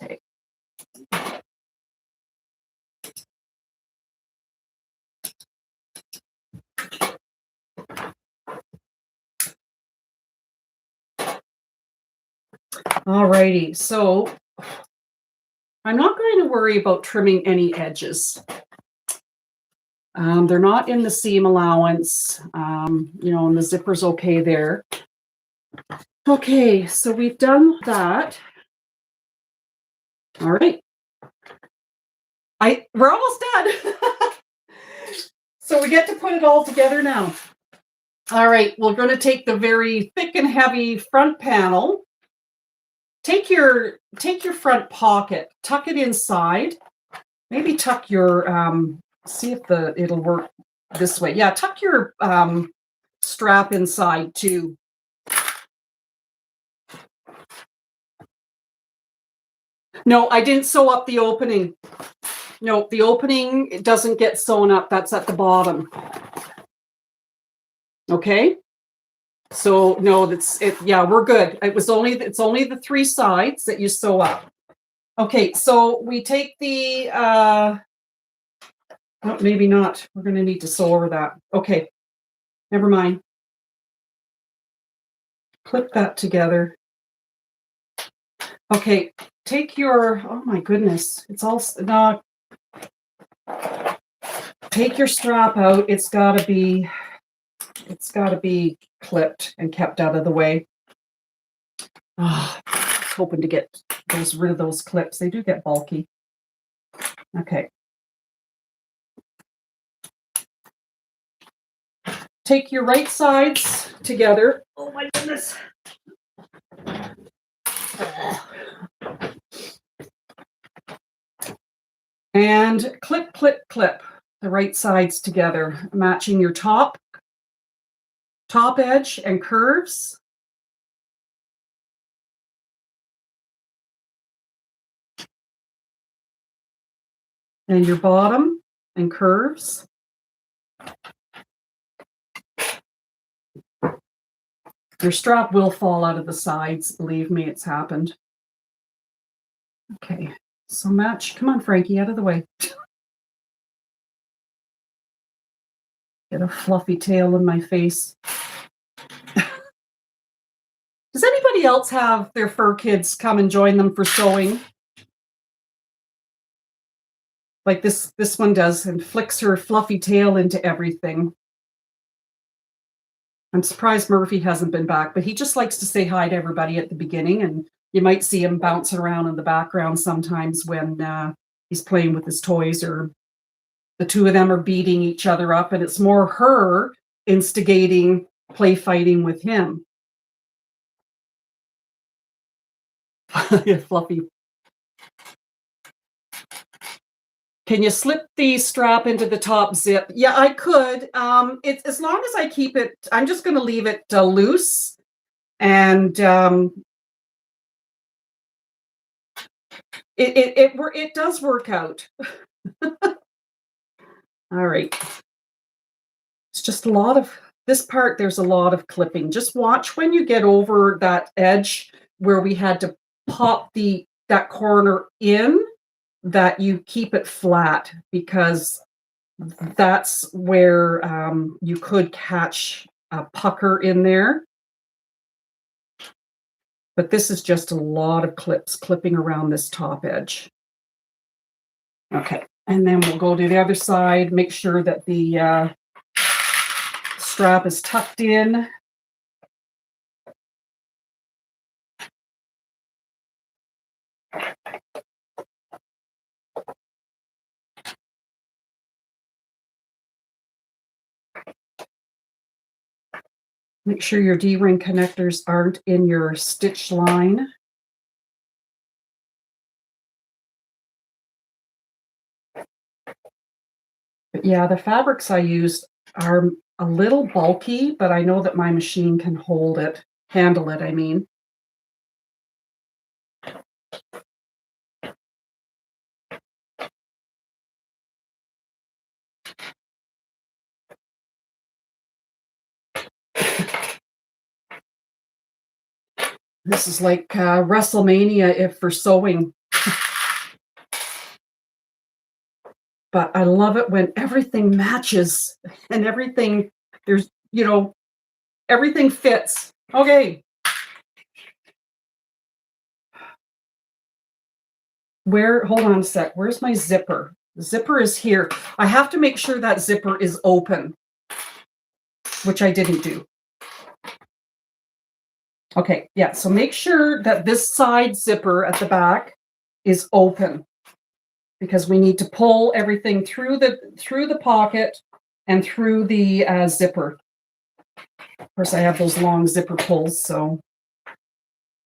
Okay. Alrighty, so I'm not going to worry about trimming any edges. They're not in the seam allowance, and the zipper's okay there. Okay, so we've done that. All right. We're almost done. So we get to put it all together now. All right, we're going to take the very thick and heavy front panel. Take your front pocket, tuck it inside. Maybe tuck your see if it'll work this way. Yeah, tuck your strap inside too. No, I didn't sew up the opening. No, the opening, it doesn't get sewn up. That's at the bottom. Okay. So no, yeah, we're good. It's only the 3 sides that you sew up. Okay, so we take the oh, maybe not. We're going to need to sew over that. Okay, never mind. Clip that together. Okay, take your, oh my goodness, it's all, no. Take your strap out. It's got to be clipped and kept out of the way. Oh, I was hoping to get rid of those clips. They do get bulky. Okay. Take your right sides together. Oh my goodness. And clip, clip, clip the right sides together, matching your top edge and curves. and your bottom and curves. Your strap will fall out of the sides. Believe me, it's happened. Okay, so match. Come on, Frankie, out of the way. Get a fluffy tail in my face. Does anybody else have their fur kids come and join them for sewing? Like this one does, and flicks her fluffy tail into everything. I'm surprised Murphy hasn't been back, but he just likes to say hi to everybody at the beginning, and you might see him bouncing around in the background sometimes when he's playing with his toys, or the two of them are beating each other up, and it's more her instigating play fighting with him. Fluffy. Can you slip the strap into the top zip? Yeah, I could. It's as long as I keep it. I'm just going to leave it loose, and it does work out. All right. It's just a lot of this part. There's a lot of clipping. Just watch when you get over that edge where we had to pop that corner in, that you keep it flat, because that's where you could catch a pucker in there. But this is just a lot of clipping around this top edge. Okay, and then we'll go to the other side, make sure that the strap is tucked in. Make sure your D-ring connectors aren't in your stitch line. But yeah, the fabrics I used are a little bulky, but I know that my machine can handle it, I mean. This is like WrestleMania if for sewing. But I love it when everything matches and everything, everything fits. Okay. Hold on a sec. Where's my zipper? The zipper is here. I have to make sure that zipper is open, which I didn't do. Okay, yeah, so make sure that this side zipper at the back is open, because we need to pull everything through the pocket and through the zipper. Of course, I have those long zipper pulls, so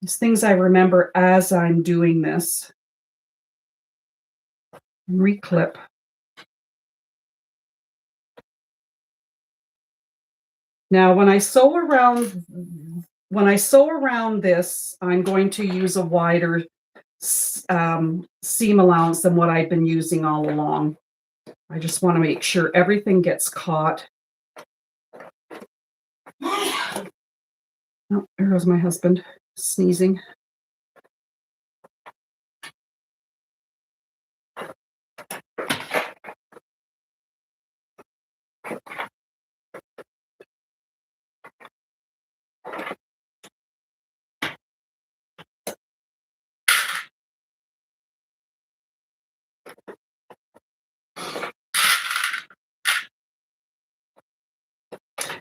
these things I remember as I'm doing this. Reclip. Now, when I sew around this, I'm going to use a wider seam allowance than what I've been using all along. I just want to make sure everything gets caught. Oh, there goes my husband sneezing.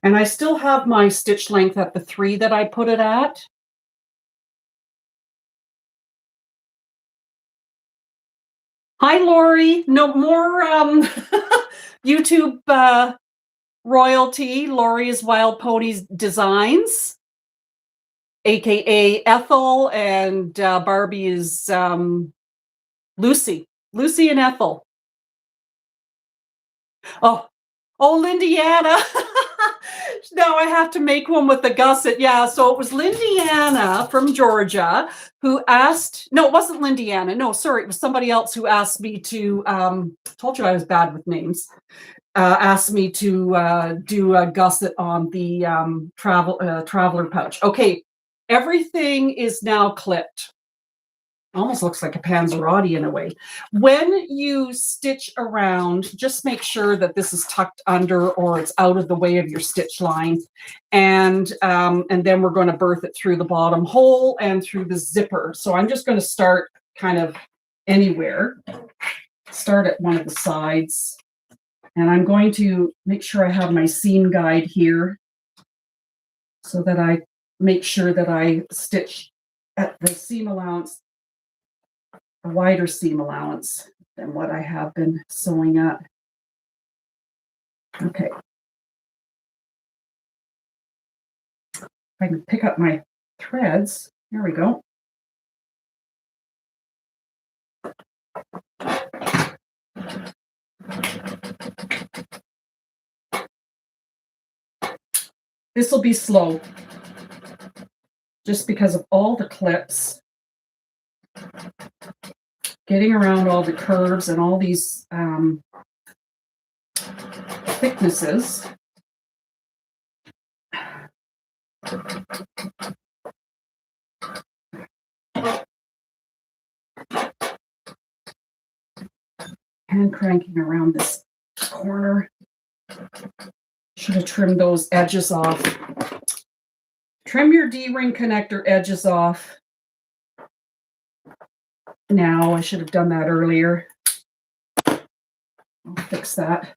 And I still have my stitch length at the 3 that I put it at. Hi, Lori. No more YouTube royalty. Lori is Wild Ponies Designs, aka Ethel, and Barbie is Lucy. Lucy and Ethel. Oh, Lindiana. Now I have to make one with the gusset. Yeah, so it was Lindiana from Georgia who asked, no, it wasn't Lindiana. No, sorry, it was somebody else who asked me to, told you I was bad with names, asked me to do a gusset on the traveler pouch. Okay, everything is now clipped. Almost looks like a Panzerotti in a way. When you stitch around, just make sure that this is tucked under or it's out of the way of your stitch line. And then we're going to birth it through the bottom hole and through the zipper. So I'm just going to start kind of anywhere. Start at one of the sides. And I'm going to make sure I have my seam guide here so that I make sure that I stitch at the seam allowance, a wider seam allowance than what I have been sewing up. Okay. If I can pick up my threads, there we go. This will be slow, just because of all the clips, getting around all the curves and all these thicknesses. Hand cranking around this corner. Should have trimmed those edges off. Trim your D-ring connector edges off. Now, I should have done that earlier. I'll fix that.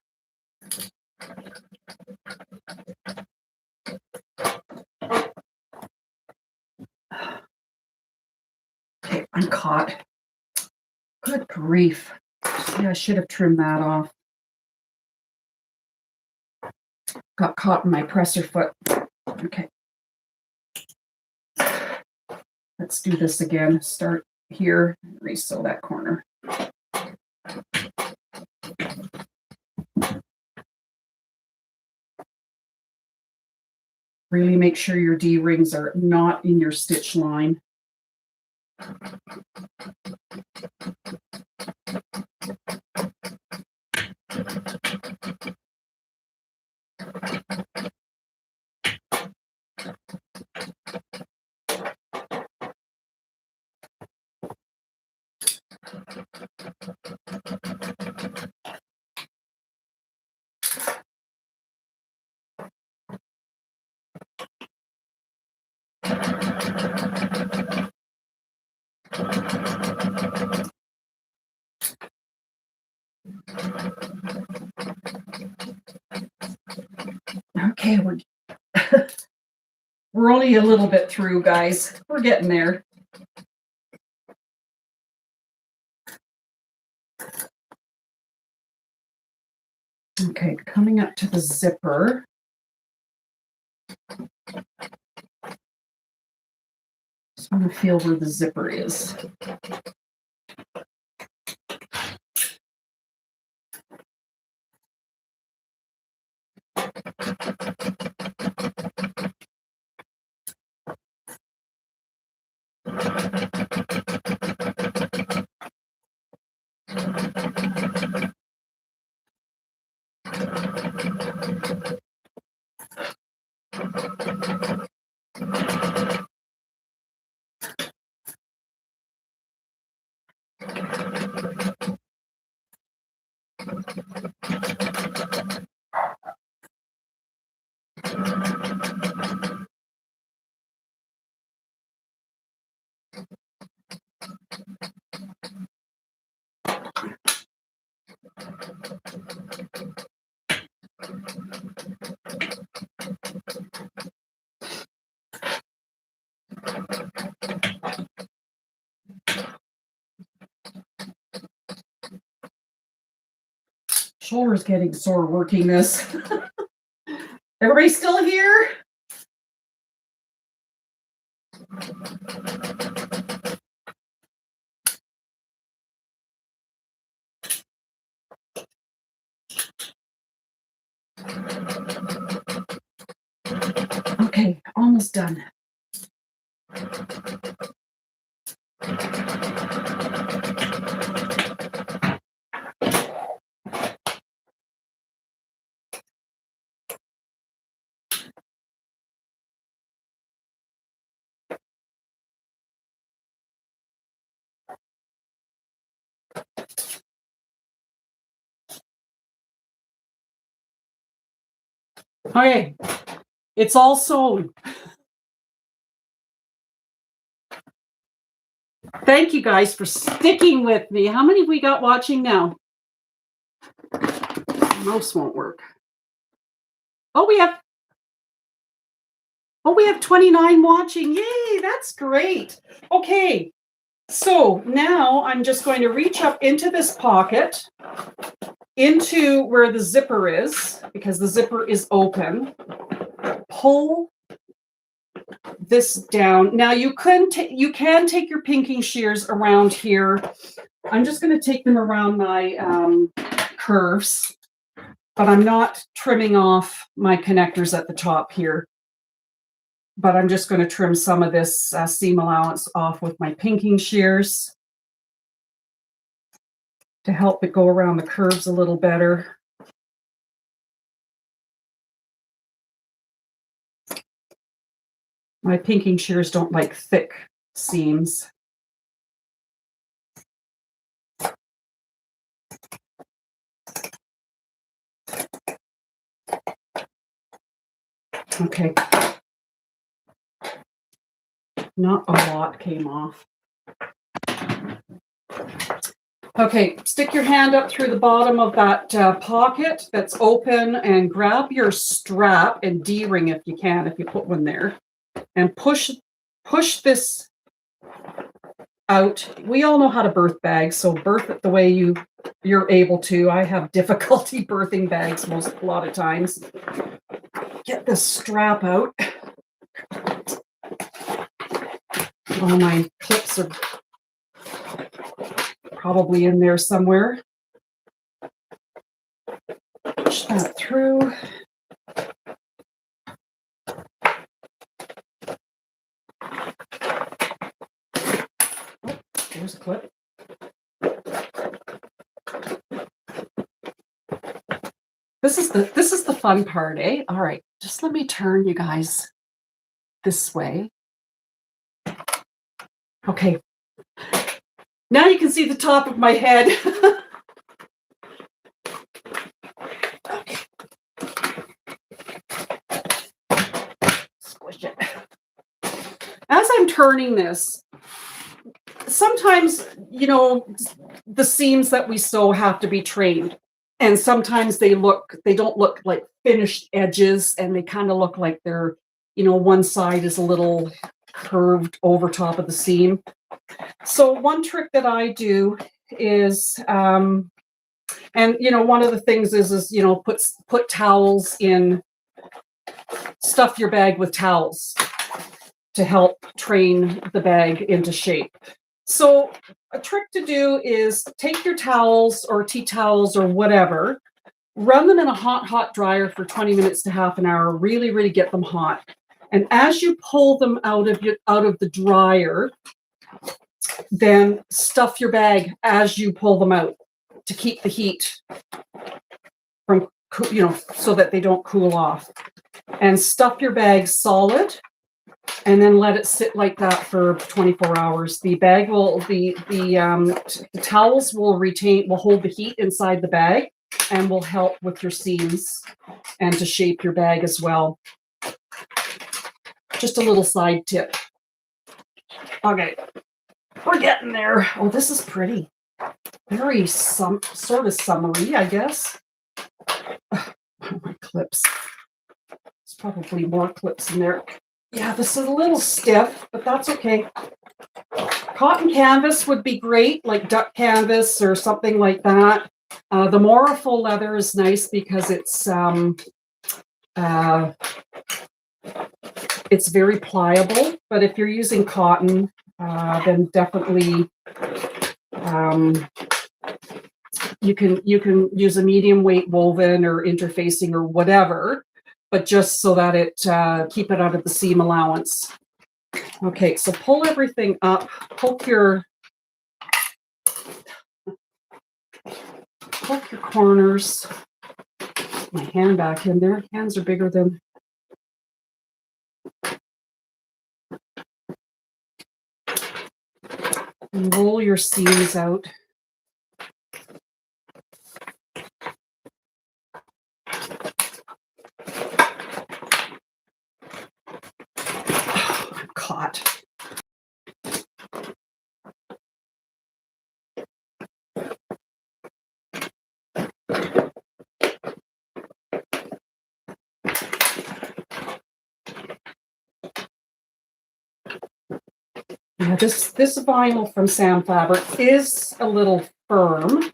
Okay, I'm caught. Good grief. Yeah, I should have trimmed that off. Got caught in my presser foot. Okay. Let's do this again. Start here, resew that corner. Really make sure your D-rings are not in your stitch line. Okay, we're only a little bit through, guys. We're getting there. Okay, coming up to the zipper. Just want to feel where the zipper is. Shoulder's getting sore working this. Everybody still here? Okay, almost done. Okay, it's all sewn. Thank you guys for sticking with me. How many have we got watching now? Mouse won't work. Oh, we have 29 watching. Yay, that's great. Okay, so now I'm just going to reach up into this pocket, into where the zipper is, because the zipper is open. Pull this down. Now you can take your pinking shears around here. I'm just going to take them around my curves, but I'm not trimming off my connectors at the top here. But I'm just going to trim some of this seam allowance off with my pinking shears to help it go around the curves a little better. My pinking shears don't like thick seams. Okay. Not a lot came off. Okay, stick your hand up through the bottom of that pocket that's open and grab your strap and D-ring if you can, if you put one there, and push this out. We all know how to birth bags, so birth it the way you're able to. I have difficulty birthing bags a lot of times. Get this strap out. All my clips are probably in there somewhere. Push that through. Oh, there's a clip. This is the fun part, eh? All right, just let me turn you guys this way. Okay. Now you can see the top of my head. Okay. Squish it. As I'm turning this, sometimes, the seams that we sew have to be trained. And sometimes they don't look like finished edges, and they kind of look like they're, one side is a little curved over top of the seam. So one trick that I do is, and one of the things is put towels in, stuff your bag with towels to help train the bag into shape. So a trick to do is take your towels or tea towels or whatever, run them in a hot dryer for 20 minutes to half an hour, really, really get them hot. And as you pull them out of the dryer, then stuff your bag as you pull them out to keep the heat from, so that they don't cool off. And stuff your bag solid, and then let it sit like that for 24 hours. The bag the towels will hold the heat inside the bag and will help with your seams and to shape your bag as well. Just a little side tip. Okay, we're getting there. Oh, this is pretty. Very sort of summery, I guess. Oh, my clips. There's probably more clips in there. Yeah, this is a little stiff, but that's okay. Cotton canvas would be great, like duck canvas or something like that. The more full leather is nice because it's very pliable. But if you're using cotton, then definitely you can use a medium weight woven or interfacing or whatever. but just so that it keep it out of the seam allowance. Okay, so pull everything up, poke your corners. My hand back in there. Hands are bigger than. And roll your seams out. I'm caught. Yeah, this vinyl from Sam Fabric is a little firm.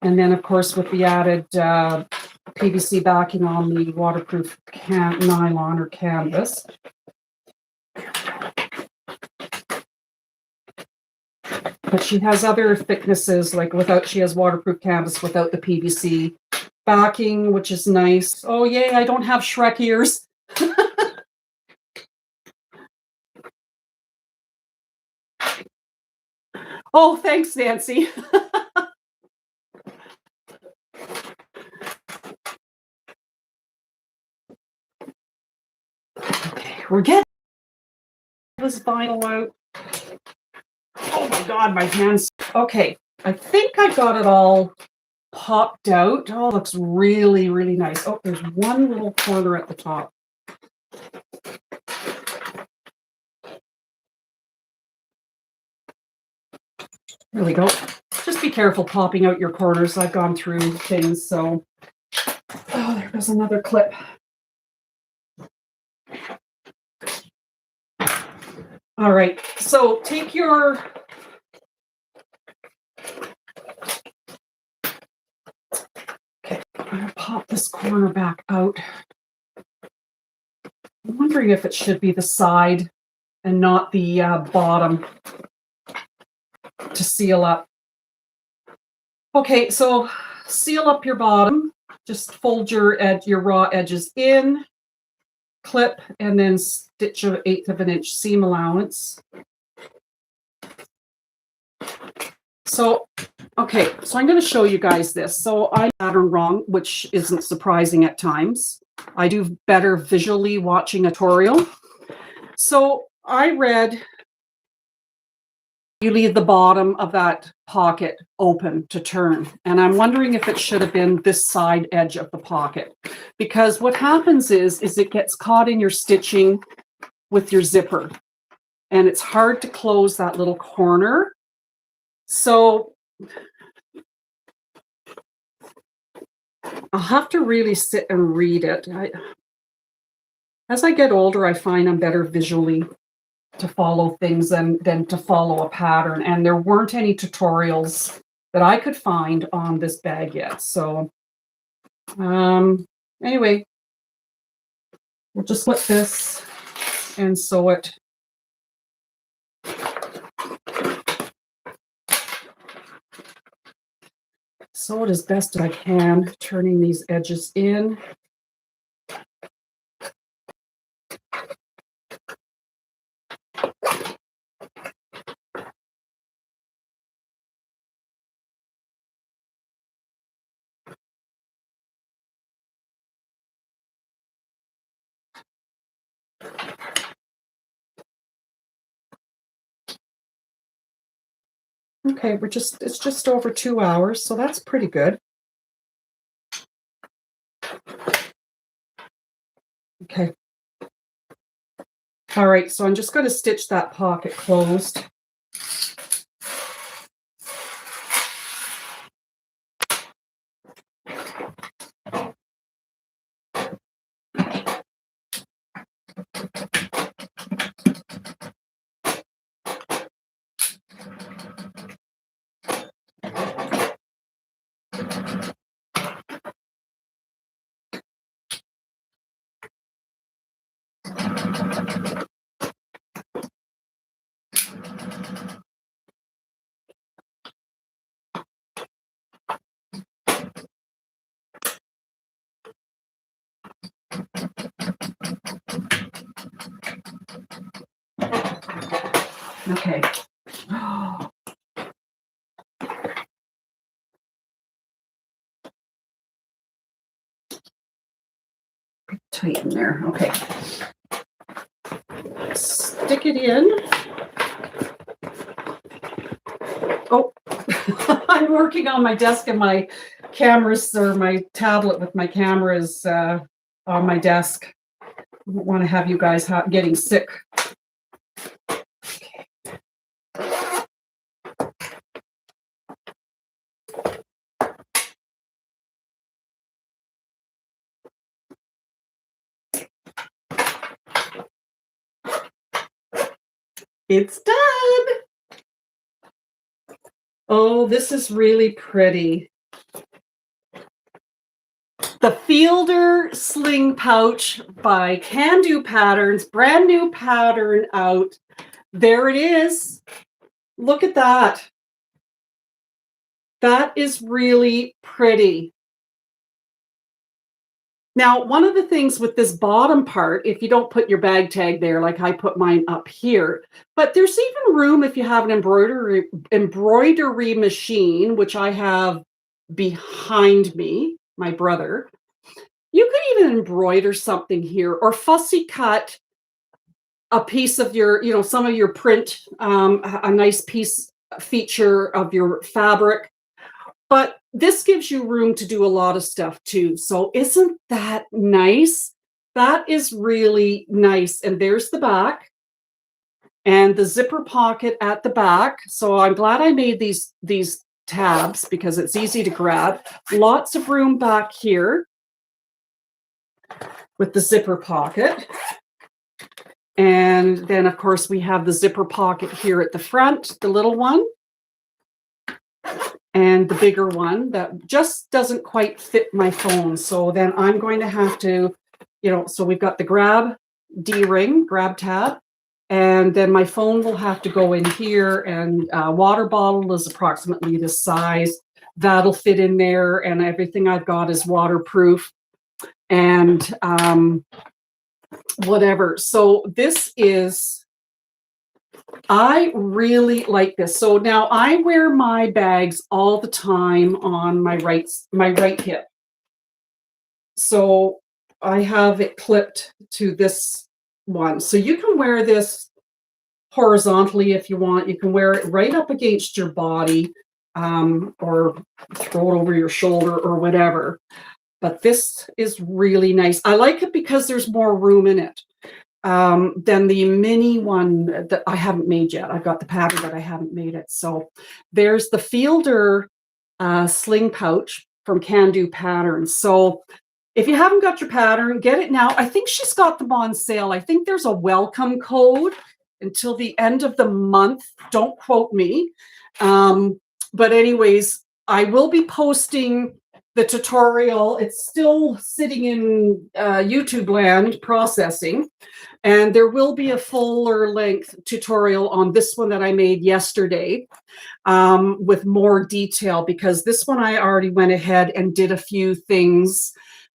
And then, of course, with the added PVC backing on the waterproof nylon or canvas. But she has other thicknesses, like she has waterproof canvas without the PVC backing, which is nice. Oh, yay, I don't have Shrek ears. Oh, thanks, Nancy. Okay, we're getting this vinyl out. Oh my God, my hands. Okay, I think I got it all popped out. Oh, it looks really, really nice. Oh, there's one little corner at the top. There we go. Just be careful popping out your corners. I've gone through things, so. Oh, there goes another clip. All right, so take your. Okay, I'm going to pop this corner back out. I'm wondering if it should be the side and not the bottom to seal up. Okay, so seal up your bottom. Just fold your raw edges in, clip, and then stitch an 1/8 of an inch seam allowance. So, okay, so I'm going to show you guys this. So I pattern wrong, which isn't surprising at times. I do better visually watching a tutorial. So I read you leave the bottom of that pocket open to turn. And I'm wondering if it should have been this side edge of the pocket. Because what happens is it gets caught in your stitching with your zipper. And it's hard to close that little corner. So I'll have to really sit and read it. As I get older, I find I'm better visually to follow things than to follow a pattern. And there weren't any tutorials that I could find on this bag yet. So anyway, we'll just flip this and sew it. Sew it as best as I can, turning these edges in. Okay, it's just over 2 hours, so that's pretty good. Okay. All right, so I'm just going to stitch that pocket closed. Okay. Tight in there. Okay. Stick it in. Oh, I'm working on my desk and my cameras, or my tablet with my cameras on my desk. I don't want to have you guys getting sick. Okay. It's done. Oh, this is really pretty. The Fielder Sling Pouch by Kandou Patterns, brand new pattern out. There it is. Look at that. That is really pretty. Now, one of the things with this bottom part, if you don't put your bag tag there, like I put mine up here, but there's even room if you have an embroidery machine, which I have behind me, my brother. You could even embroider something here, or fussy cut a piece of your, some of your print, a nice piece feature of your fabric. But this gives you room to do a lot of stuff too. So isn't that nice? That is really nice. And there's the back and the zipper pocket at the back. So I'm glad I made these tabs because it's easy to grab. Lots of room back here with the zipper pocket. And then, of course, we have the zipper pocket here at the front, the little one. And the bigger one that just doesn't quite fit my phone. So then I'm going to have to, so we've got the grab D-ring, grab tab, and then my phone will have to go in here, and water bottle is approximately this size. That'll fit in there, and everything I've got is waterproof and whatever. So this is, I really like this. So now I wear my bags all the time on my right hip. So I have it clipped to this one. So you can wear this horizontally if you want. You can wear it right up against your body, or throw it over your shoulder or whatever. But this is really nice. I like it because there's more room in it. Than the mini one that I haven't made yet. I've got the pattern, but I haven't made it. So there's the Fielder Sling Pouch from Kandou Patterns. So if you haven't got your pattern, get it now. I think she's got them on sale. I think there's a welcome code until the end of the month. Don't quote me. But anyways, I will be posting the tutorial. It's still sitting in YouTube land processing. And there will be a fuller length tutorial on this one that I made yesterday with more detail, because this one I already went ahead and did a few things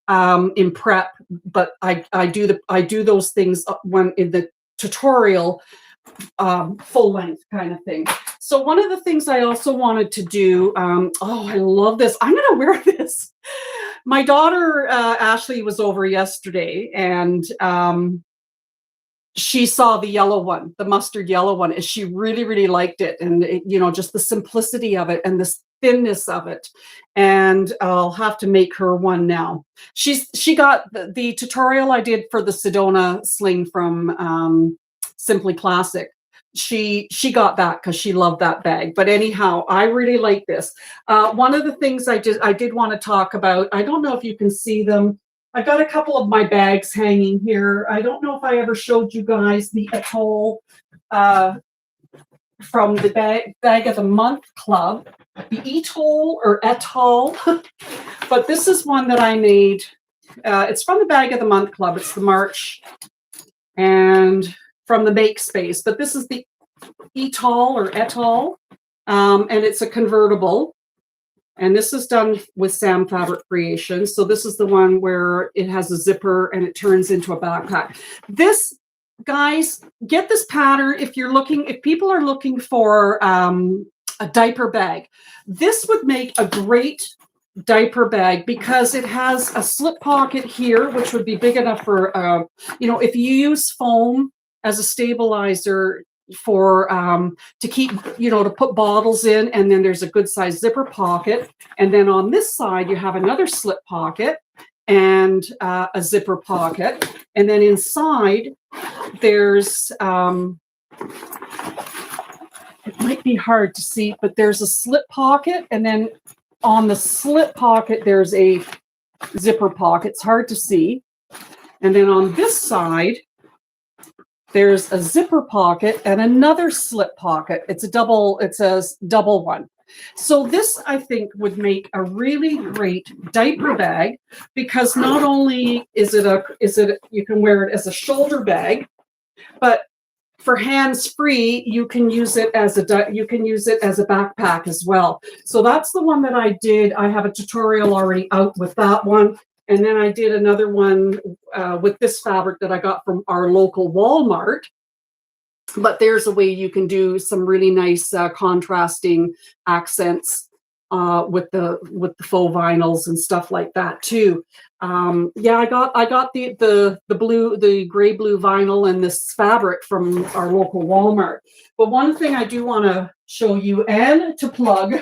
in prep, but I do those things when in the tutorial, full length kind of thing. So one of the things I also wanted to do, oh, I love this. I'm going to wear this. My daughter, Ashley, was over yesterday, and she saw the yellow one, the mustard yellow one, and she really, really liked it. And, just the simplicity of it and the thinness of it. And I'll have to make her one now. She got the tutorial I did for the Sedona sling from Simply Classic. She got that because she loved that bag. But anyhow, I really like this. One of the things I did want to talk about, I don't know if you can see them. I've got a couple of my bags hanging here. I don't know if I ever showed you guys the Atoll from the bag of the month club, the Atoll or Atoll. But this is one that I made. It's from the bag of the month club. It's the March and from the Make Space. But this is the Atoll or Atoll, and it's a convertible. And this is done with Sam Fabric Creations. So this is the one where it has a zipper and it turns into a backpack. This guys, get this pattern if people are looking for a diaper bag. This would make a great diaper bag because it has a slip pocket here, which would be big enough for, if you use foam as a stabilizer for to keep, to put bottles in, and then there's a good size zipper pocket. And then on this side, you have another slip pocket and a zipper pocket. And then inside, there's, it might be hard to see, but there's a slip pocket. And then on the slip pocket, there's a zipper pocket. It's hard to see. And then on this side, there's a zipper pocket and another slip pocket. It's a double one. So this, I think, would make a really great diaper bag because not only is it you can wear it as a shoulder bag, but for hands-free, you can use it as a backpack as well. So that's the one that I did. I have a tutorial already out with that one. And then I did another one with this fabric that I got from our local Walmart. But there's a way you can do some really nice contrasting accents with the faux vinyls and stuff like that too. I got the gray blue vinyl and this fabric from our local Walmart. But one thing I do want to show you and to plug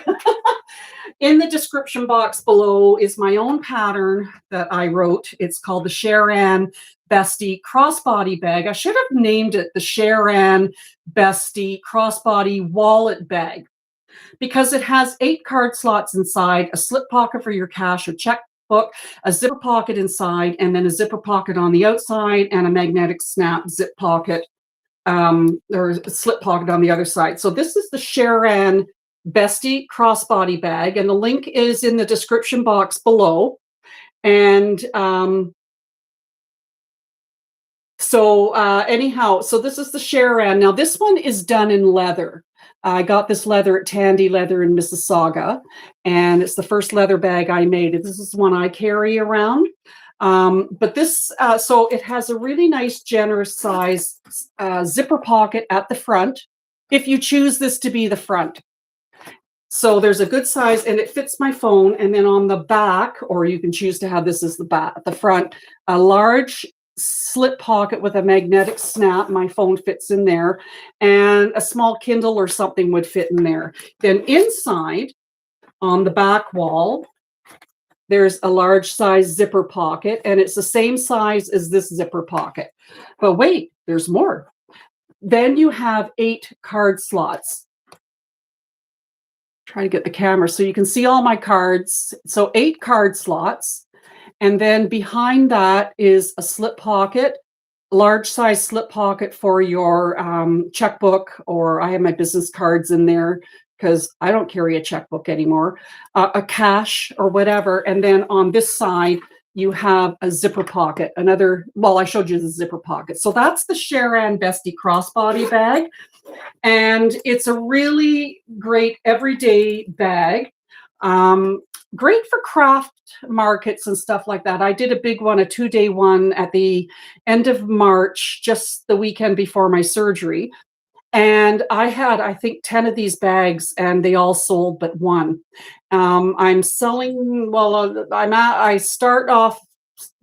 in the description box below is my own pattern that I wrote. It's called the CherAnn Bestie Crossbody Bag. I should have named it the CherAnn Bestie Crossbody Wallet Bag because it has 8 card slots inside, a slip pocket for your cash or checkbook, a zipper pocket inside, and then a zipper pocket on the outside, and a magnetic snap zip pocket or slip pocket on the other side. So this is the CherAnn Bestie Crossbody Bag, and the link is in the description box below. And anyhow, so this is the CherAnn. Now this one is done in leather. I got this leather at Tandy Leather in Mississauga, and it's the first leather bag I made. This is one I carry around. But this, so it has a really nice, generous size zipper pocket at the front, if you choose this to be the front. So there's a good size, and it fits my phone. And then on the back, or you can choose to have this as the front, a large slip pocket with a magnetic snap. My phone fits in there, and a small Kindle or something would fit in there. Then inside, on the back wall, there's a large size zipper pocket, and it's the same size as this zipper pocket. But wait, there's more. Then you have 8 card slots. Try to get the camera so you can see all my cards. So 8 card slots. And then behind that is a slip pocket, large size slip pocket for your checkbook, or I have my business cards in there because I don't carry a checkbook anymore, a cash or whatever. And then on this side, you have a zipper pocket, I showed you the zipper pocket. So that's the CherAnn Bestie Crossbody Bag. And it's a really great everyday bag. Great for craft markets and stuff like that. I did a big one, a 2-day one at the end of March, just the weekend before my surgery. And I had, I think, 10 of these bags, and they all sold but one. I'm selling, I start off,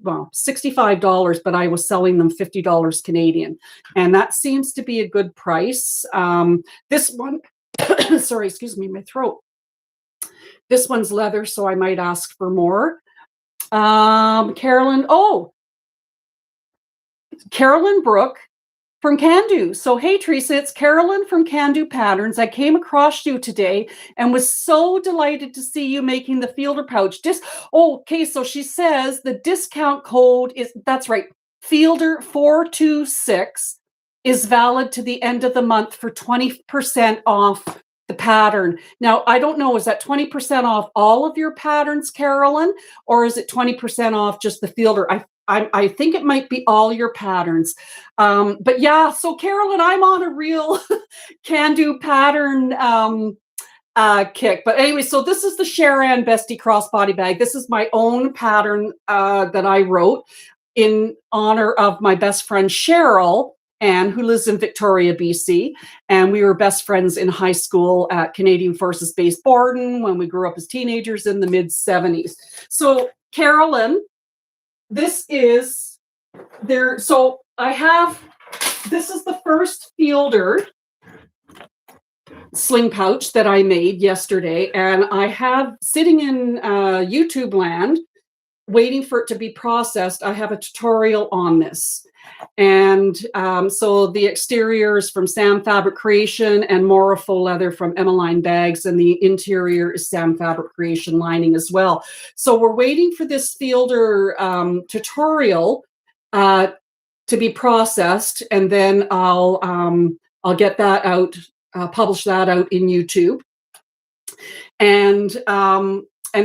$65, but I was selling them $50 Canadian. And that seems to be a good price. This one, sorry, excuse me, my throat. This one's leather, so I might ask for more. Carolyn Brooke from Kandou. So, hey, Teresa, it's Carolyn from Kandou Patterns. I came across you today and was so delighted to see you making the Fielder pouch. Okay, so she says the discount code is, that's right, Fielder 426 is valid to the end of the month for 20% off the pattern. Now, I don't know, is that 20% off all of your patterns, Carolyn, or is it 20% off just the Fielder? I think it might be all your patterns. But yeah, so Carolyn, I'm on a real Kandou pattern kick. But anyway, so this is the CherAnn Bestie Crossbody Bag. This is my own pattern that I wrote in honor of my best friend, Cheryl, Anne, who lives in Victoria, BC, and we were best friends in high school at Canadian Forces Base Borden when we grew up as teenagers in the mid-70s. So, CherAnn, this is there. So I have, this is the first fielder sling pouch that I made yesterday, and I have sitting in YouTube land waiting for it to be processed. I have a tutorial on this. And so the exterior is from Sam Fabric Creation and Mora Faux Leather from Emmeline Bags, and the interior is Sam Fabric Creation lining as well. So we're waiting for this fielder tutorial to be processed, and then I'll get that out, publish that out in YouTube. And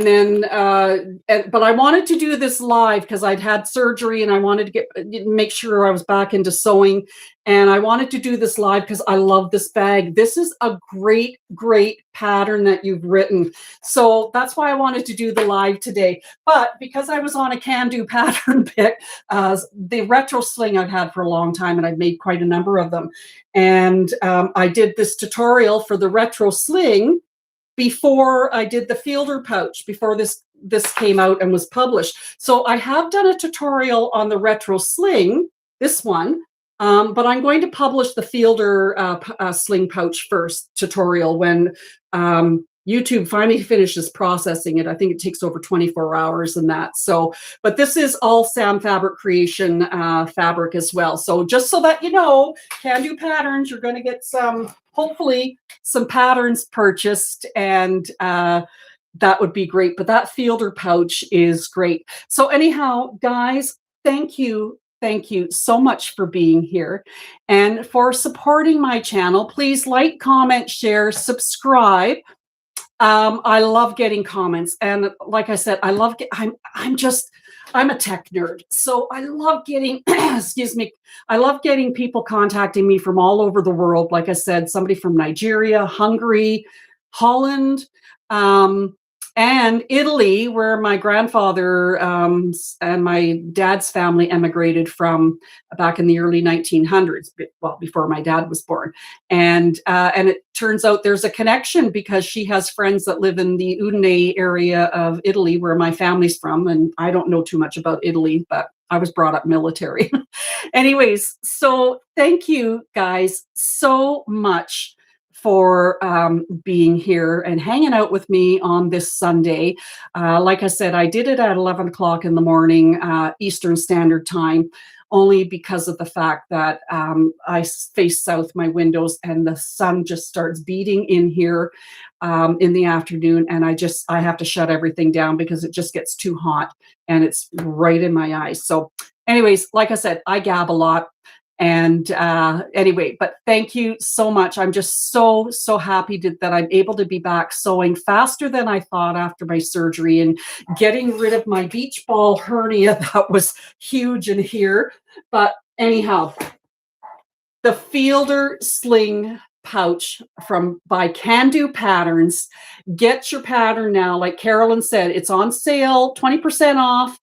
then, but I wanted to do this live because I'd had surgery and I wanted to make sure I was back into sewing. And I wanted to do this live because I love this bag. This is a great, great pattern that you've written. So that's why I wanted to do the live today. But because I was on a Kandou pattern pick, the retro sling I've had for a long time, and I've made quite a number of them. And I did this tutorial for the retro sling before I did the fielder pouch, before this came out and was published. So I have done a tutorial on the retro sling, this one, but I'm going to publish the fielder sling pouch first tutorial when YouTube finally finishes processing it. I think it takes over 24 hours and that. So, but this is all Sam Fabric Creation fabric as well. So just so that you know, Kandou Patterns, you're going to get some, hopefully, some patterns purchased, and that would be great. But that fielder pouch is great. So anyhow, guys, thank you. Thank you so much for being here and for supporting my channel. Please like, comment, share, subscribe. I love getting comments, and like I said, I'm a tech nerd, so I love getting excuse me, I love getting people contacting me from all over the world. Like I said, somebody from Nigeria, Hungary, Holland, and Italy, where my grandfather and my dad's family emigrated from back in the early 1900s, well, before my dad was born. And it turns out there's a connection because she has friends that live in the Udine area of Italy, where my family's from. And I don't know too much about Italy, but I was brought up military. Anyways, so thank you guys so much for being here and hanging out with me on this Sunday. Like I said, I did it at 11 o'clock in the morning, Eastern Standard Time, only because of the fact that I face south my windows and the sun just starts beating in here in the afternoon. And I have to shut everything down because it just gets too hot and it's right in my eyes. So anyways, like I said, I gab a lot. And anyway, but thank you so much. I'm just so happy that I'm able to be back sewing faster than I thought after my surgery and getting rid of my beach ball hernia that was huge in here. But anyhow, the fielder sling pouch by Kandou Patterns. Get your pattern now. Like CherAnn said, it's on sale, 20% off,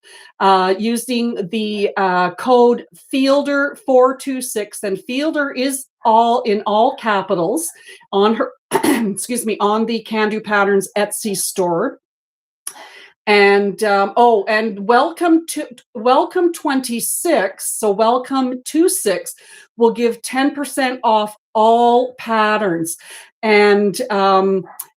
using the code Fielder426, and Fielder is all in all capitals on her excuse me, on the Kandou Patterns Etsy store. And and welcome 26. So welcome to 6 will give 10% off all patterns. And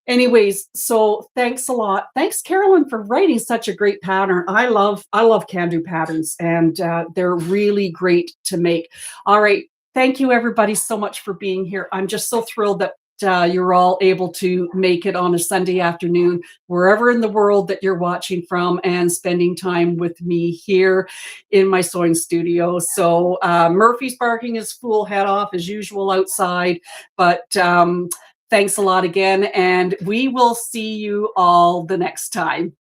anyways, so thanks a lot. Thanks, CherAnn, for writing such a great pattern. I love Kandou Patterns, and they're really great to make. All right. Thank you, everybody, so much for being here. I'm just so thrilled that you're all able to make it on a Sunday afternoon, wherever in the world that you're watching from, and spending time with me here in my sewing studio. So Murphy's barking his fool head off as usual outside, but thanks a lot again, and we will see you all the next time.